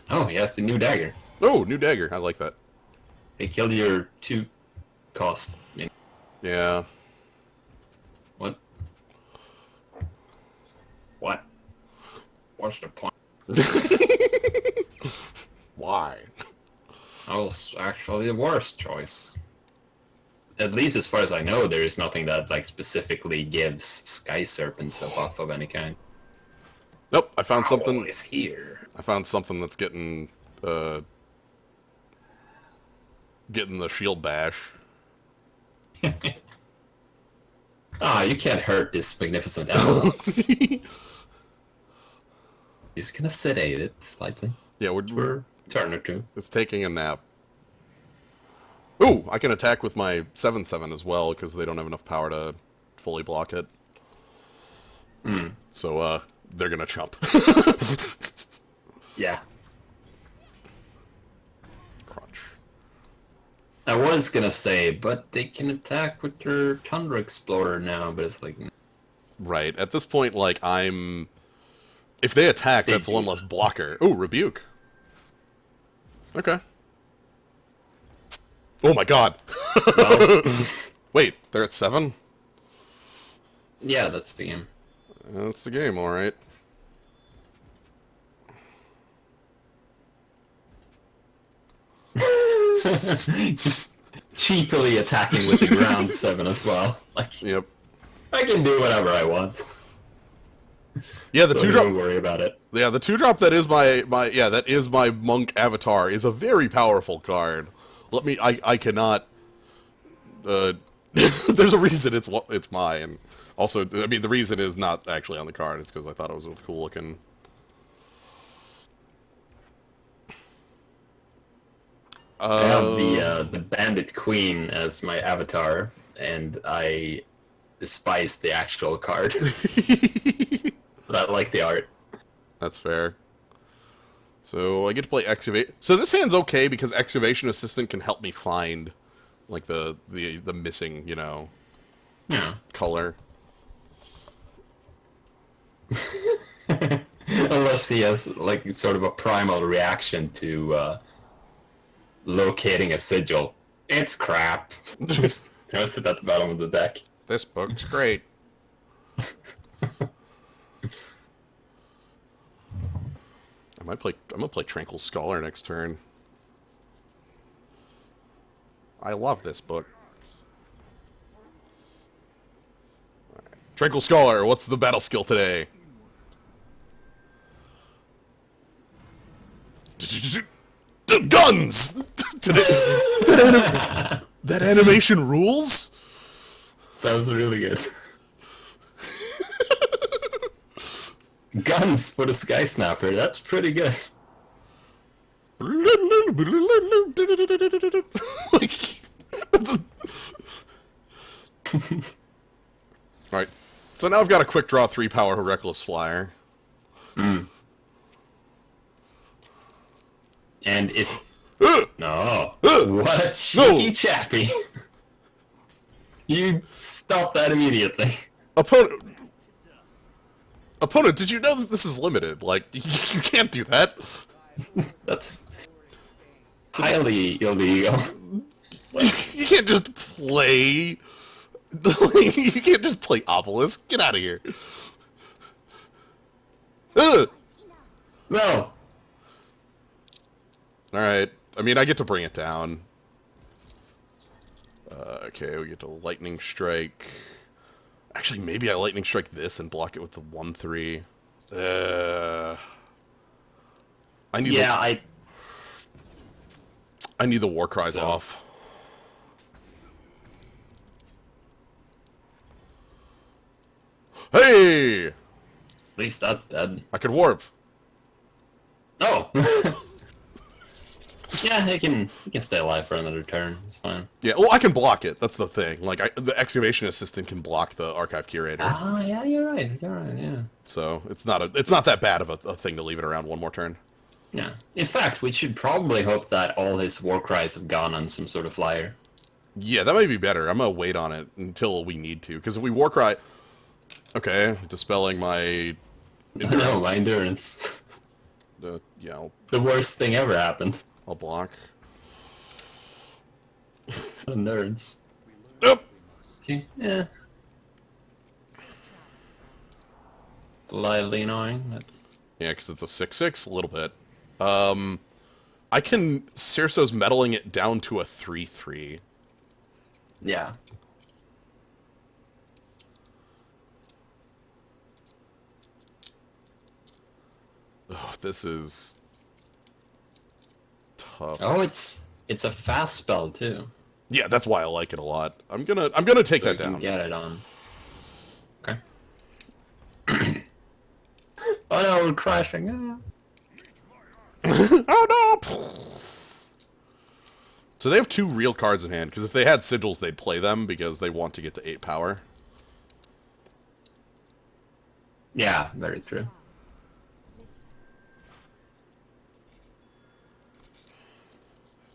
S2: Oh, he has the new dagger.
S1: Oh, new dagger. I like that.
S2: They killed your 2 cost.
S1: Yeah.
S2: What? What? What's the point?
S1: Why?
S2: That was actually the worst choice. At least as far as I know, there is nothing that specifically gives Sky Serpents a buff of any kind.
S1: Nope, I found
S2: Owl
S1: something.
S2: is here.
S1: I found something that's getting the Shield Bash.
S2: You can't hurt this magnificent animal. Just gonna sedate it slightly
S1: Yeah,
S2: for a turn or two.
S1: it's taking a nap. Ooh, I can attack with my 7/7 as well because they don't have enough power to fully block it. So they're gonna chump.
S2: Yeah.
S1: Crunch.
S2: I was gonna say, but they can attack with their Tundra Explorer now, but it's like...
S1: Right. At this point, if they attack, that's one less blocker. Ooh, Rebuke. Okay. Oh my god.
S2: Well,
S1: Wait, they're at 7?
S2: yeah, that's the game.
S1: That's the game, alright.
S2: Just cheekily attacking with the ground 7 as well.
S1: Yep.
S2: I can do whatever I want.
S1: Yeah, the
S2: So
S1: two
S2: don't
S1: drop.
S2: worry about it.
S1: Yeah, the 2-drop that is that is my monk avatar is a very powerful card. I cannot. There's a reason it's mine. Also, I mean, the reason is not actually on the card. It's because I thought it was a cool looking.
S2: I have the Bandit Queen as my avatar, and I despise the actual card. But I like the art.
S1: That's fair. So I get to play Excavate. So this hand's okay because Excavation Assistant can help me find, like, the missing,
S2: Yeah.
S1: color.
S2: Unless he has, like, sort of a primal reaction to locating a sigil. It's crap. Just throws it at the bottom of the deck.
S1: This book's great. I'm gonna play Tranquil Scholar next turn. I love this book. Alright. Tranquil Scholar, what's the battle skill today? Guns! That animation rules?
S2: Sounds really good. Guns for the Sky Snapper, that's pretty good.
S1: Like, alright. So now I've got a quick draw 3 power Reckless Flyer.
S2: And if... No. What a cheeky chappy. You stop that immediately.
S1: Opponent, did you know that this is limited? Like, you can't do that.
S2: That's highly illegal.
S1: You can't just play... You can't just play Obelisk. Get out of here. Ugh.
S2: No.
S1: Alright. I mean, I get to bring it down. Okay, we get to Lightning Strike. Actually, maybe I Lightning Strike this and block it with the 1/3. I need I need the War Cries off. Hey!
S2: At least that's dead.
S1: I could warp.
S2: Oh. Yeah, he can stay alive for another turn. It's fine.
S1: Yeah, well, I can block it. That's the thing. Like, the Excavation Assistant can block the Archive Curator.
S2: Ah, yeah, you're right. You're right. Yeah.
S1: So it's not that bad of a thing to leave it around one more turn.
S2: Yeah. In fact, we should probably hope that all his war cries have gone on some sort of flyer.
S1: Yeah, that might be better. I'm gonna wait on it until we need to, because if we War Cry... Okay, dispelling my...
S2: No, my endurance.
S1: Yeah,
S2: The worst thing ever happened.
S1: I'll block.
S2: Endurance.
S1: Nope!
S2: Okay, yeah. Slightly annoying, but...
S1: Yeah, because it's a 6/6, a little bit. I can Cerso's meddling it down to a 3/3.
S2: Yeah.
S1: Oh, this is tough.
S2: Oh, it's a fast spell too.
S1: Yeah, that's why I like it a lot. I'm gonna take
S2: So
S1: that
S2: you can
S1: down.
S2: get it on. Okay. Oh no, we're crashing.
S1: Oh no! So they have 2 real cards in hand, because if they had sigils, they'd play them because they want to get to 8 power.
S2: Yeah, very true.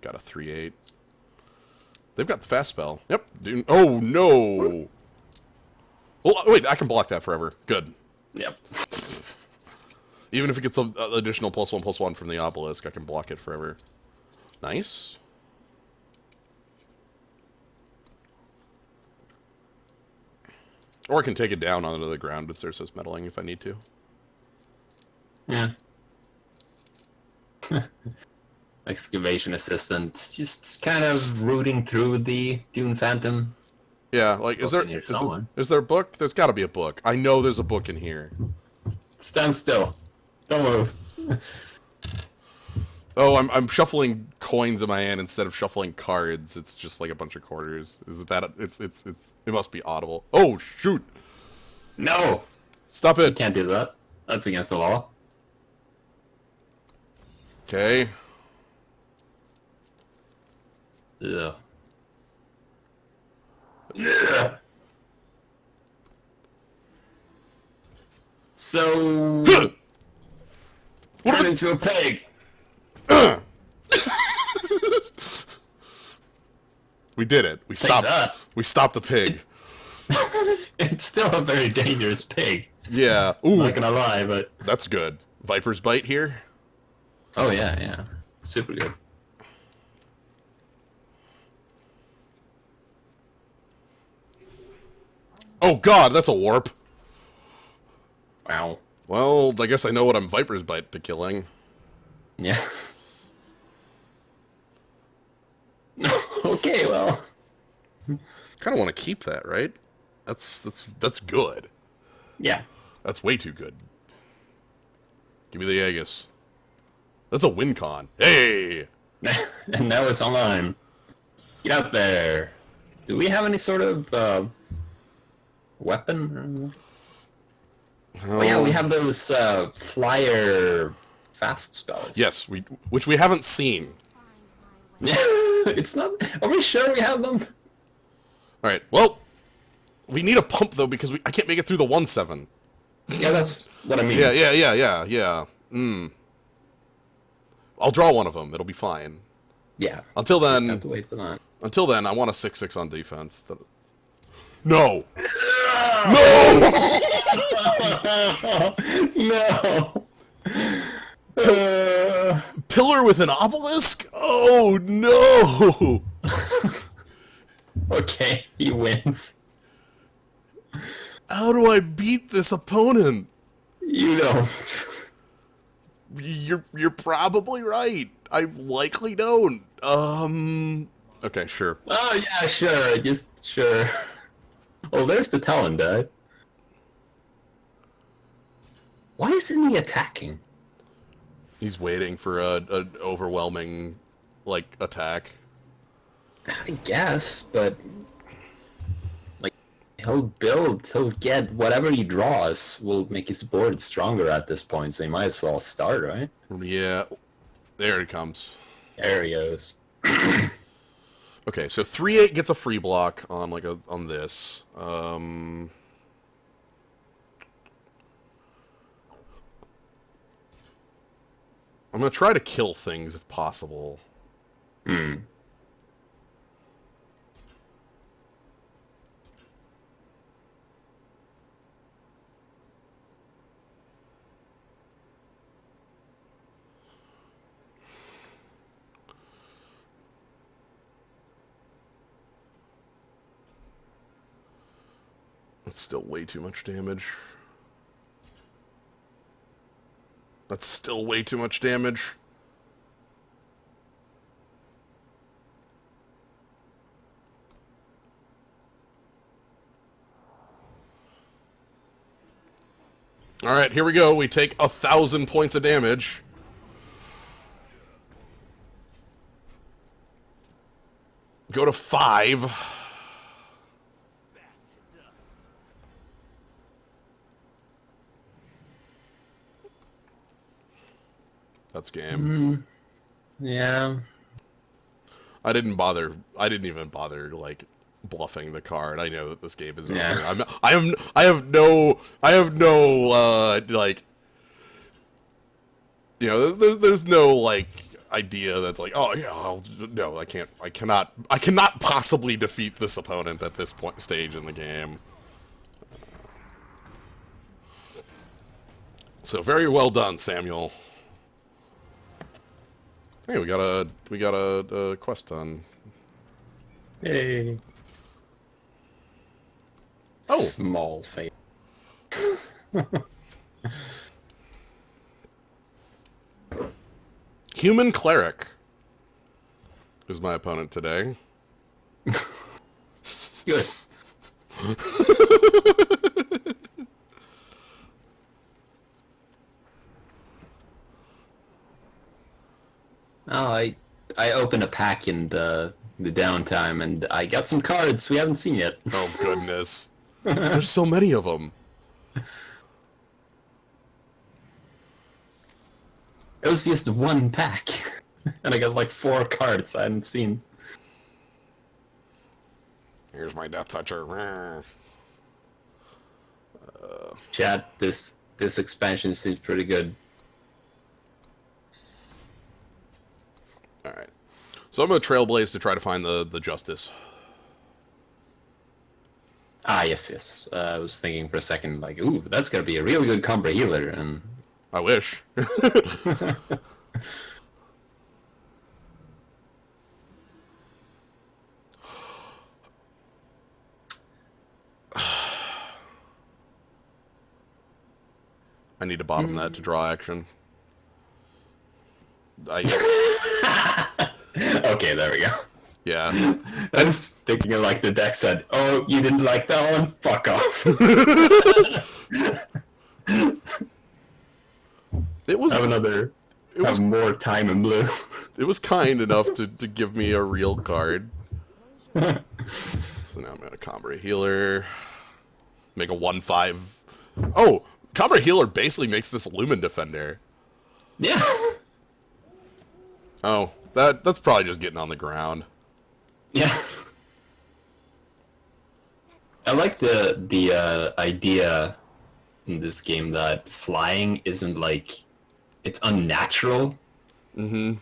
S1: Got a 3/8. They've got the fast spell. Yep. Dude. Oh no! Oh wait, I can block that forever. Good.
S2: Yep.
S1: Even if it gets an additional +1/+1 from the obelisk, I can block it forever. Nice. Or I can take it down onto the ground with Cerso's meddling if I need to.
S2: Yeah. Excavation assistant, just kind of rooting through the Dune Phantom.
S1: Yeah, like,
S2: Book in here somewhere.
S1: is there a book? There's got to be a book. I know there's a book in here.
S2: Stand still. Don't move.
S1: Oh, I'm shuffling coins in my hand instead of shuffling cards. It's just like a bunch of quarters. Is it that? It must be audible. Oh, shoot.
S2: No!
S1: Stop
S2: You
S1: it.
S2: can't do that. That's against the law.
S1: Okay.
S2: Ugh. Ugh. So... turn into a pig.
S1: We did it. We stopped.
S2: that.
S1: We stopped the pig.
S2: It's still a very dangerous pig.
S1: Yeah. Ooh,
S2: Not gonna lie, but...
S1: that's good. Viper's bite here.
S2: oh yeah, yeah. Super good.
S1: Oh God, that's a warp.
S2: Wow.
S1: Well, I guess I know what I'm Viper's bite to killing.
S2: Yeah. Okay, well...
S1: Kind of want to keep that, right? That's good.
S2: yeah.
S1: That's way too good. Give me the Aegis. That's a win con. Hey!
S2: And now it's online. Get out there. Do we have any sort of weapon? Oh yeah, we have those flyer fast spells.
S1: Yes, which we haven't seen.
S2: It's not. Are we sure we have them?
S1: All right. Well, we need a pump though because I can't make it through the 1/7.
S2: Yeah, that's what I mean.
S1: Yeah. I'll draw one of them. It'll be fine.
S2: Yeah.
S1: Until
S2: Just
S1: then,
S2: have to wait for that.
S1: I want a 6/6 on defense. No.
S2: No.
S1: Pillar with an obelisk? Oh no!
S2: Okay, he wins.
S1: How do I beat this opponent?
S2: You don't.
S1: You're probably right. I likely don't. Okay, sure.
S2: Oh yeah, sure. Just sure. Oh, there's the Talon die. Why isn't he attacking?
S1: He's waiting for a overwhelming, like, attack.
S2: I guess, but like he'll get whatever he draws will make his board stronger at this point, so he might as well start, right?
S1: Yeah, there it comes.
S2: There he goes.
S1: Okay, so 3/8 gets a free block on on this. I'm gonna try to kill things if possible. That's still way too much damage. That's still way too much damage. Alright, here we go. We take 1,000 points of damage. Go to 5. That's game.
S2: Yeah.
S1: I didn't even bother, like, bluffing the card. I know that this game is over.
S2: Yeah.
S1: I have no, like, you know, there's no, like, idea that's like, oh, yeah, no, I cannot possibly defeat this opponent at this stage in the game. So very well done, Samuel. Hey, we got a quest done.
S2: Hey.
S1: Oh,
S2: Small face.
S1: Human Cleric is my opponent today.
S2: Good. Oh, I opened a pack in the downtime, and I got some cards we haven't seen yet.
S1: Oh, goodness. There's so many of them.
S2: It was just one pack, and I got like 4 cards I hadn't seen.
S1: Here's my Death Toucher.
S2: Chat, this expansion seems pretty good.
S1: Alright. So I'm going to Trailblaze to try to find the Justice.
S2: Ah, yes. I was thinking for a second, like, ooh, that's gonna be a real good combo healer, and
S1: I wish. I need to bottom that to draw action.
S2: okay, there we go.
S1: Yeah.
S2: I was thinking of like the deck said, "Oh, you didn't like that one? Fuck off."
S1: It was
S2: have more time in blue.
S1: it was kind enough to give me a real card. So now I'm gonna Combra Healer. Make a 1/5. Oh, Combra Healer basically makes this Lumen Defender.
S2: Yeah.
S1: Oh, that's probably just getting on the ground.
S2: Yeah. I like the idea in this game that flying isn't like it's unnatural. Mm-hmm.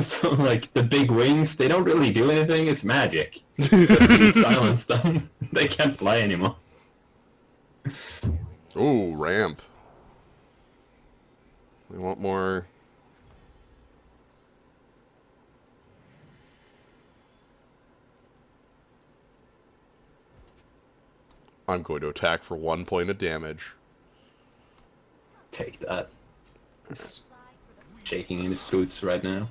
S2: So like the big wings, they don't really do anything. It's magic. So if you silence them, they can't fly anymore.
S1: Ooh, ramp. We want more. I'm going to attack for 1 point of damage.
S2: Take that. He's shaking in his boots right now.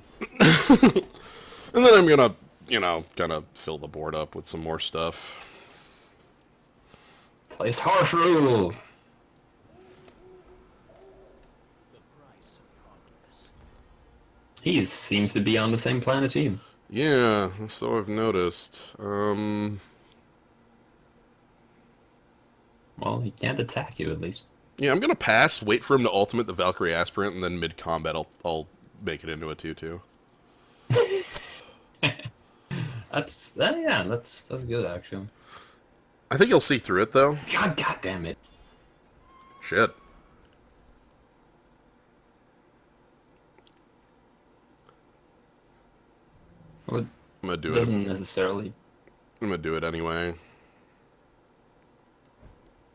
S1: And then I'm gonna, kind of fill the board up with some more stuff.
S2: Plays Harsh Rule. He seems to be on the same planet team.
S1: Yeah, so I've noticed.
S2: Well, he can't attack you at least.
S1: Yeah, I'm gonna pass, wait for him to ultimate the Valkyrie Aspirant, and then mid-combat I'll make it into a 2/2.
S2: That's good actually.
S1: I think you'll see through it, though.
S2: God damn it.
S1: Shit.
S2: Well,
S1: I'm gonna do
S2: it
S1: it.
S2: doesn't necessarily.
S1: I'm gonna do it anyway.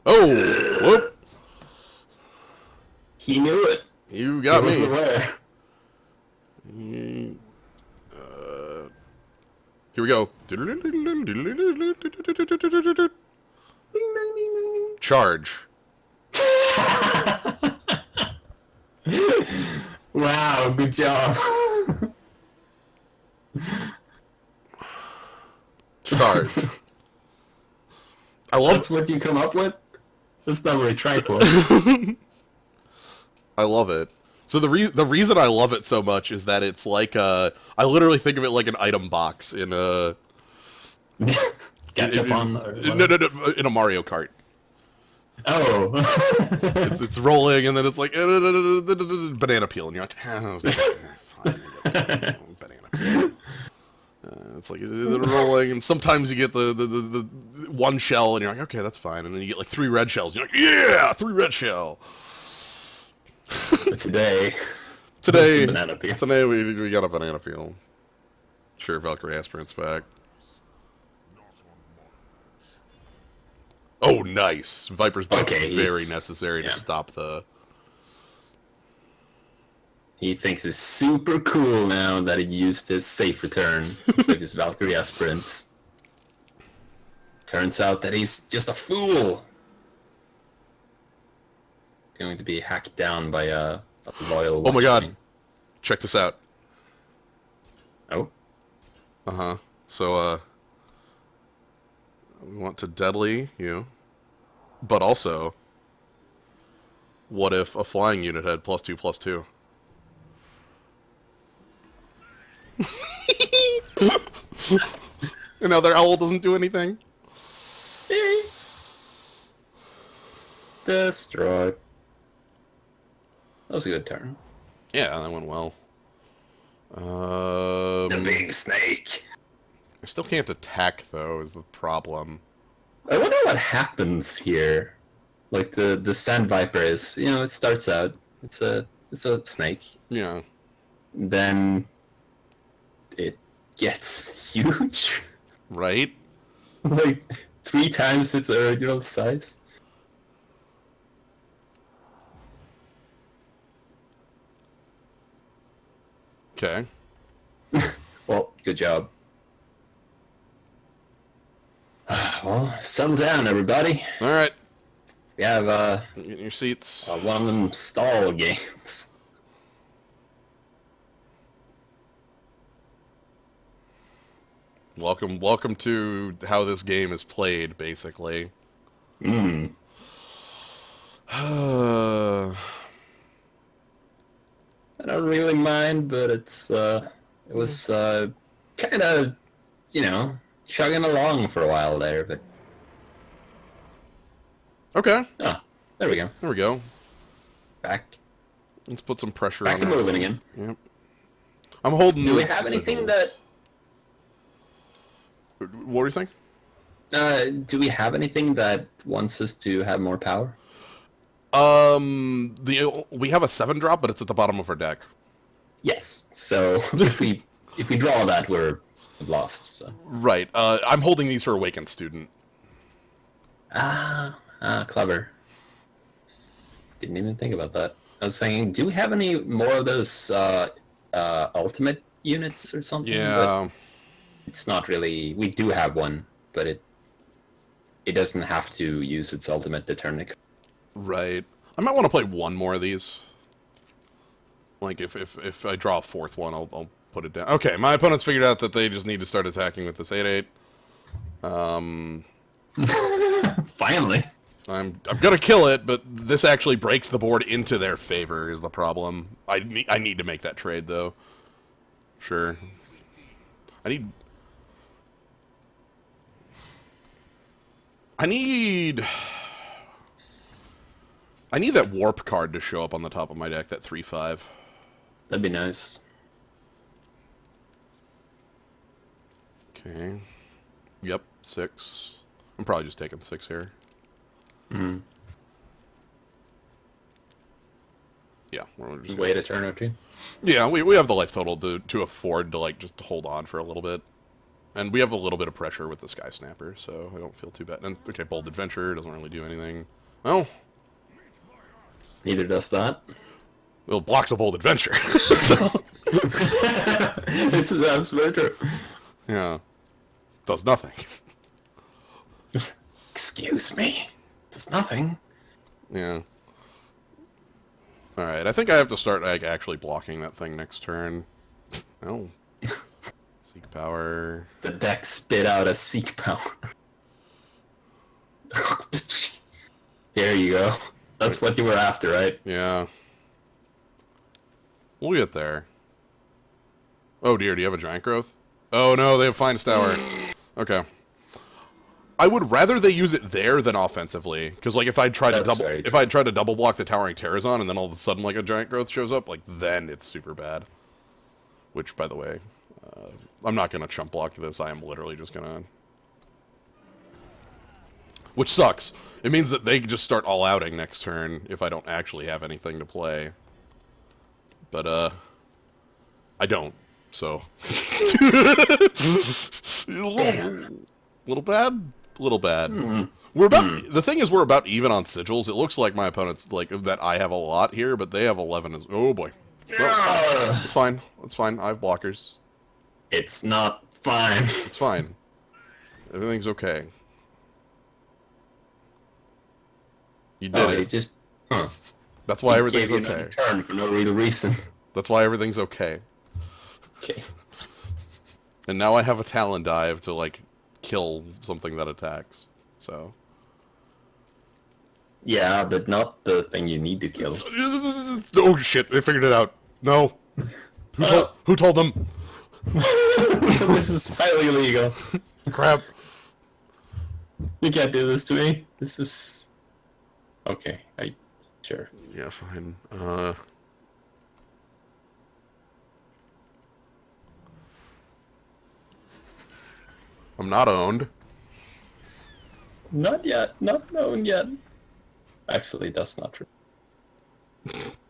S1: Oh! Whoop!
S2: He knew it.
S1: You got
S2: He was
S1: me.
S2: aware.
S1: Here we go. Charge.
S2: Wow, good job.
S1: Charge. I love.
S2: That's what you come up with? That's not very tranquil.
S1: I love it. So the reason I love it so much is that it's like I literally think of it like an item box in a
S2: Catch up on.
S1: no, in a Mario Kart.
S2: Oh.
S1: It's rolling and then it's like banana peel and you're like, oh, fine, banana peel. It's like rolling, and sometimes you get the one shell, and you're like, okay, that's fine, and then you get like 3 red shells, and you're like, yeah, 3 red shell.
S2: But today banana peel.
S1: Today we got a banana peel. Sure, Valkyrie Aspirant's back. Oh, nice. Viper's back.
S2: Okay,
S1: Very necessary to
S2: yeah.
S1: stop the.
S2: He thinks it's super cool now that he used his safe return to save his Valkyrie Aspirant. Turns out that he's just a fool. Going to be hacked down by a loyal.
S1: Oh my god.
S2: watchman.
S1: Check this out.
S2: Oh.
S1: So, We want to deadly you. But also, what if a flying unit had +2/+2? And now their owl doesn't do anything.
S2: Destroy. That was a good turn.
S1: Yeah, that went well.
S2: The big snake.
S1: I still can't attack, though, is the problem.
S2: I wonder what happens here. Like the sand viper is, it starts out, it's a snake.
S1: Yeah.
S2: Then it gets huge.
S1: Right?
S2: Like 3 times its original size.
S1: Okay.
S2: Well, good job. Well, settle down, everybody.
S1: Alright.
S2: We have
S1: Get in your seats.
S2: one of them stall games.
S1: Welcome to how this game is played, basically.
S2: Hmm.
S1: Uh,
S2: I don't really mind, but it was kind of, chugging along for a while there, but
S1: okay.
S2: there we go.
S1: There we go.
S2: Back
S1: Let's put some pressure
S2: to
S1: on it.
S2: moving again.
S1: Yep. I'm holding
S2: Do we
S1: the
S2: have anything
S1: signals. What were you saying?
S2: do we have anything that wants us to have more power?
S1: We have a 7-drop, but it's at the bottom of our deck.
S2: Yes. So if we draw that, we're lost. So.
S1: Right. I'm holding these for Awakened Student.
S2: Clever. Didn't even think about that. I was thinking, do we have any more of those ultimate units or something?
S1: Yeah.
S2: But it's not really. We do have one, but it doesn't have to use its ultimate to turn it.
S1: Right. I might want to play one more of these. Like, if I draw a 4th one, I'll put it down. Okay, my opponent's figured out that they just need to start attacking with this 8/8.
S2: Finally.
S1: I'm gonna kill it, but this actually breaks the board into their favor is the problem. I need to make that trade, though. Sure. I need that warp card to show up on the top of my deck, that 3/5.
S2: That'd be nice.
S1: Okay. Yep, 6. I'm probably just taking 6 here.
S2: Hmm.
S1: Yeah, we're just
S2: Wait a turn or two.
S1: Yeah, we have the life total to afford to, like, just hold on for a little bit. And we have a little bit of pressure with the Sky Snapper, so I don't feel too bad. And, okay, Bold Adventure doesn't really do anything. Well,
S2: Neither does that.
S1: well, blocks a Bold Adventure. So,
S2: That's very true.
S1: yeah. Does nothing.
S2: Excuse me. Does nothing.
S1: Yeah. Alright, I think I have to start, like, actually blocking that thing next turn. Oh. Seek Power.
S2: The deck spit out a seek power. There you go. That's what you were after, right?
S1: Yeah. We'll get there. Oh dear, do you have a Giant Growth? Oh no, they have Finest Tower. Okay. I would rather they use it there than offensively, because like if I tried to double block the Towering Terrazon and then all of a sudden like a Giant Growth shows up, like then it's super bad. Which, by the way, I'm not gonna chump block this. I am literally just gonna. Which sucks. It means that they just start all outing next turn if I don't actually have anything to play. But I don't. So a little bad. A little bad. We're about the thing is we're about even on sigils. It looks like my opponent's like that I have a lot here, but they have 11 as oh boy. Well, it's fine. It's fine. I have blockers.
S2: It's not fine.
S1: It's fine. Everything's okay. You did it.
S2: You just
S1: That's why everything's
S2: gave you
S1: okay.
S2: another turn for no real reason.
S1: That's why everything's okay.
S2: Okay.
S1: And now I have a Talon Dive to like kill something that attacks. So.
S2: Yeah, but not the thing you need to kill.
S1: Oh shit! They figured it out. No. Who told them?
S2: This is highly illegal.
S1: Crap.
S2: You can't do this to me. This is... Okay, sure.
S1: Yeah, fine. I'm not owned.
S2: Not yet. Not known yet. Actually, that's not true.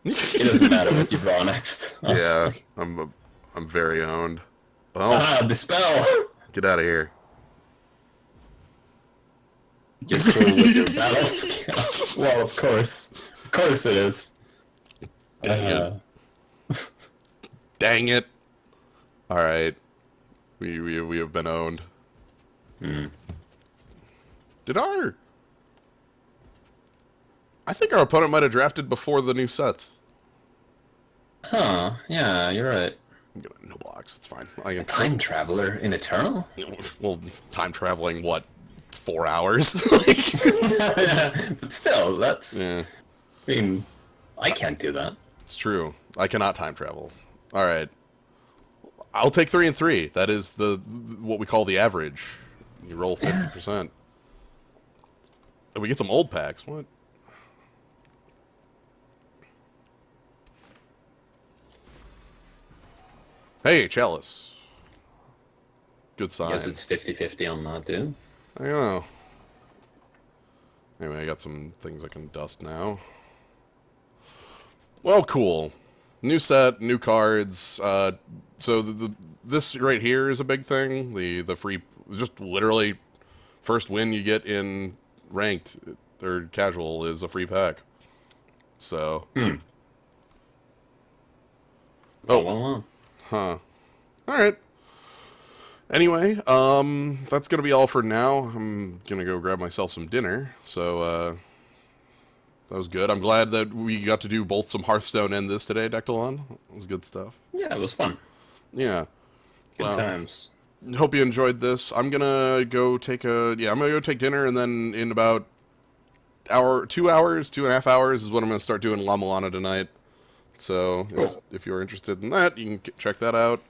S2: It doesn't matter what you draw next.
S1: Yeah,
S2: Honestly.
S1: I'm very owned. Well,
S2: Dispel!
S1: get out of here.
S2: Just go with your battle skill. Well, of course. Of course it is.
S1: Dang it. Dang it. Alright. We have been owned. Did our... I think our opponent might have drafted before the new sets.
S2: Huh, yeah, you're right.
S1: No blocks, it's fine. I can...
S2: Time Traveler in Eternal?
S1: Well, time traveling, what, 4 hours? Like...
S2: But still, that's...
S1: Yeah,
S2: I mean, I can't do that.
S1: it's true. I cannot time travel. Alright. I'll take 3 and 3. That is what we call the average. You roll 50%. And we get some old packs. What? Hey, Chalice. Good sign.
S2: I guess it's 50-50 on that, too.
S1: I know. Anyway, I got some things I can dust now. Well, cool. New set, new cards. So this right here is a big thing. The free, just literally, first win you get in ranked or casual is a free pack. So. Oh.
S2: Well.
S1: Huh. Alright. Anyway, that's gonna be all for now. I'm gonna go grab myself some dinner, so, that was good. I'm glad that we got to do both some Hearthstone and this today, Dectilon. It was good stuff.
S2: Yeah, it was fun.
S1: Yeah.
S2: Good
S1: Wow.
S2: times.
S1: Hope you enjoyed this. I'm gonna go take I'm gonna go take dinner, and then in about 2 hours, 2.5 hours is when I'm gonna start doing La Milana tonight. So,
S2: Cool.
S1: if you're interested in that, you can check that out.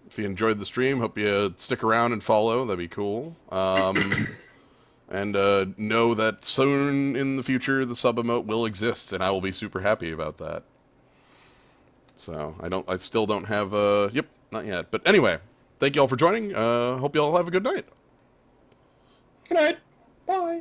S1: If you enjoyed the stream, hope you stick around and follow. That'd be cool. And know that soon in the future, the sub emote will exist, and I will be super happy about that. So, I still don't have, yep, not yet. But anyway, thank you all for joining. Hope you all have a good night.
S2: Good night. Bye.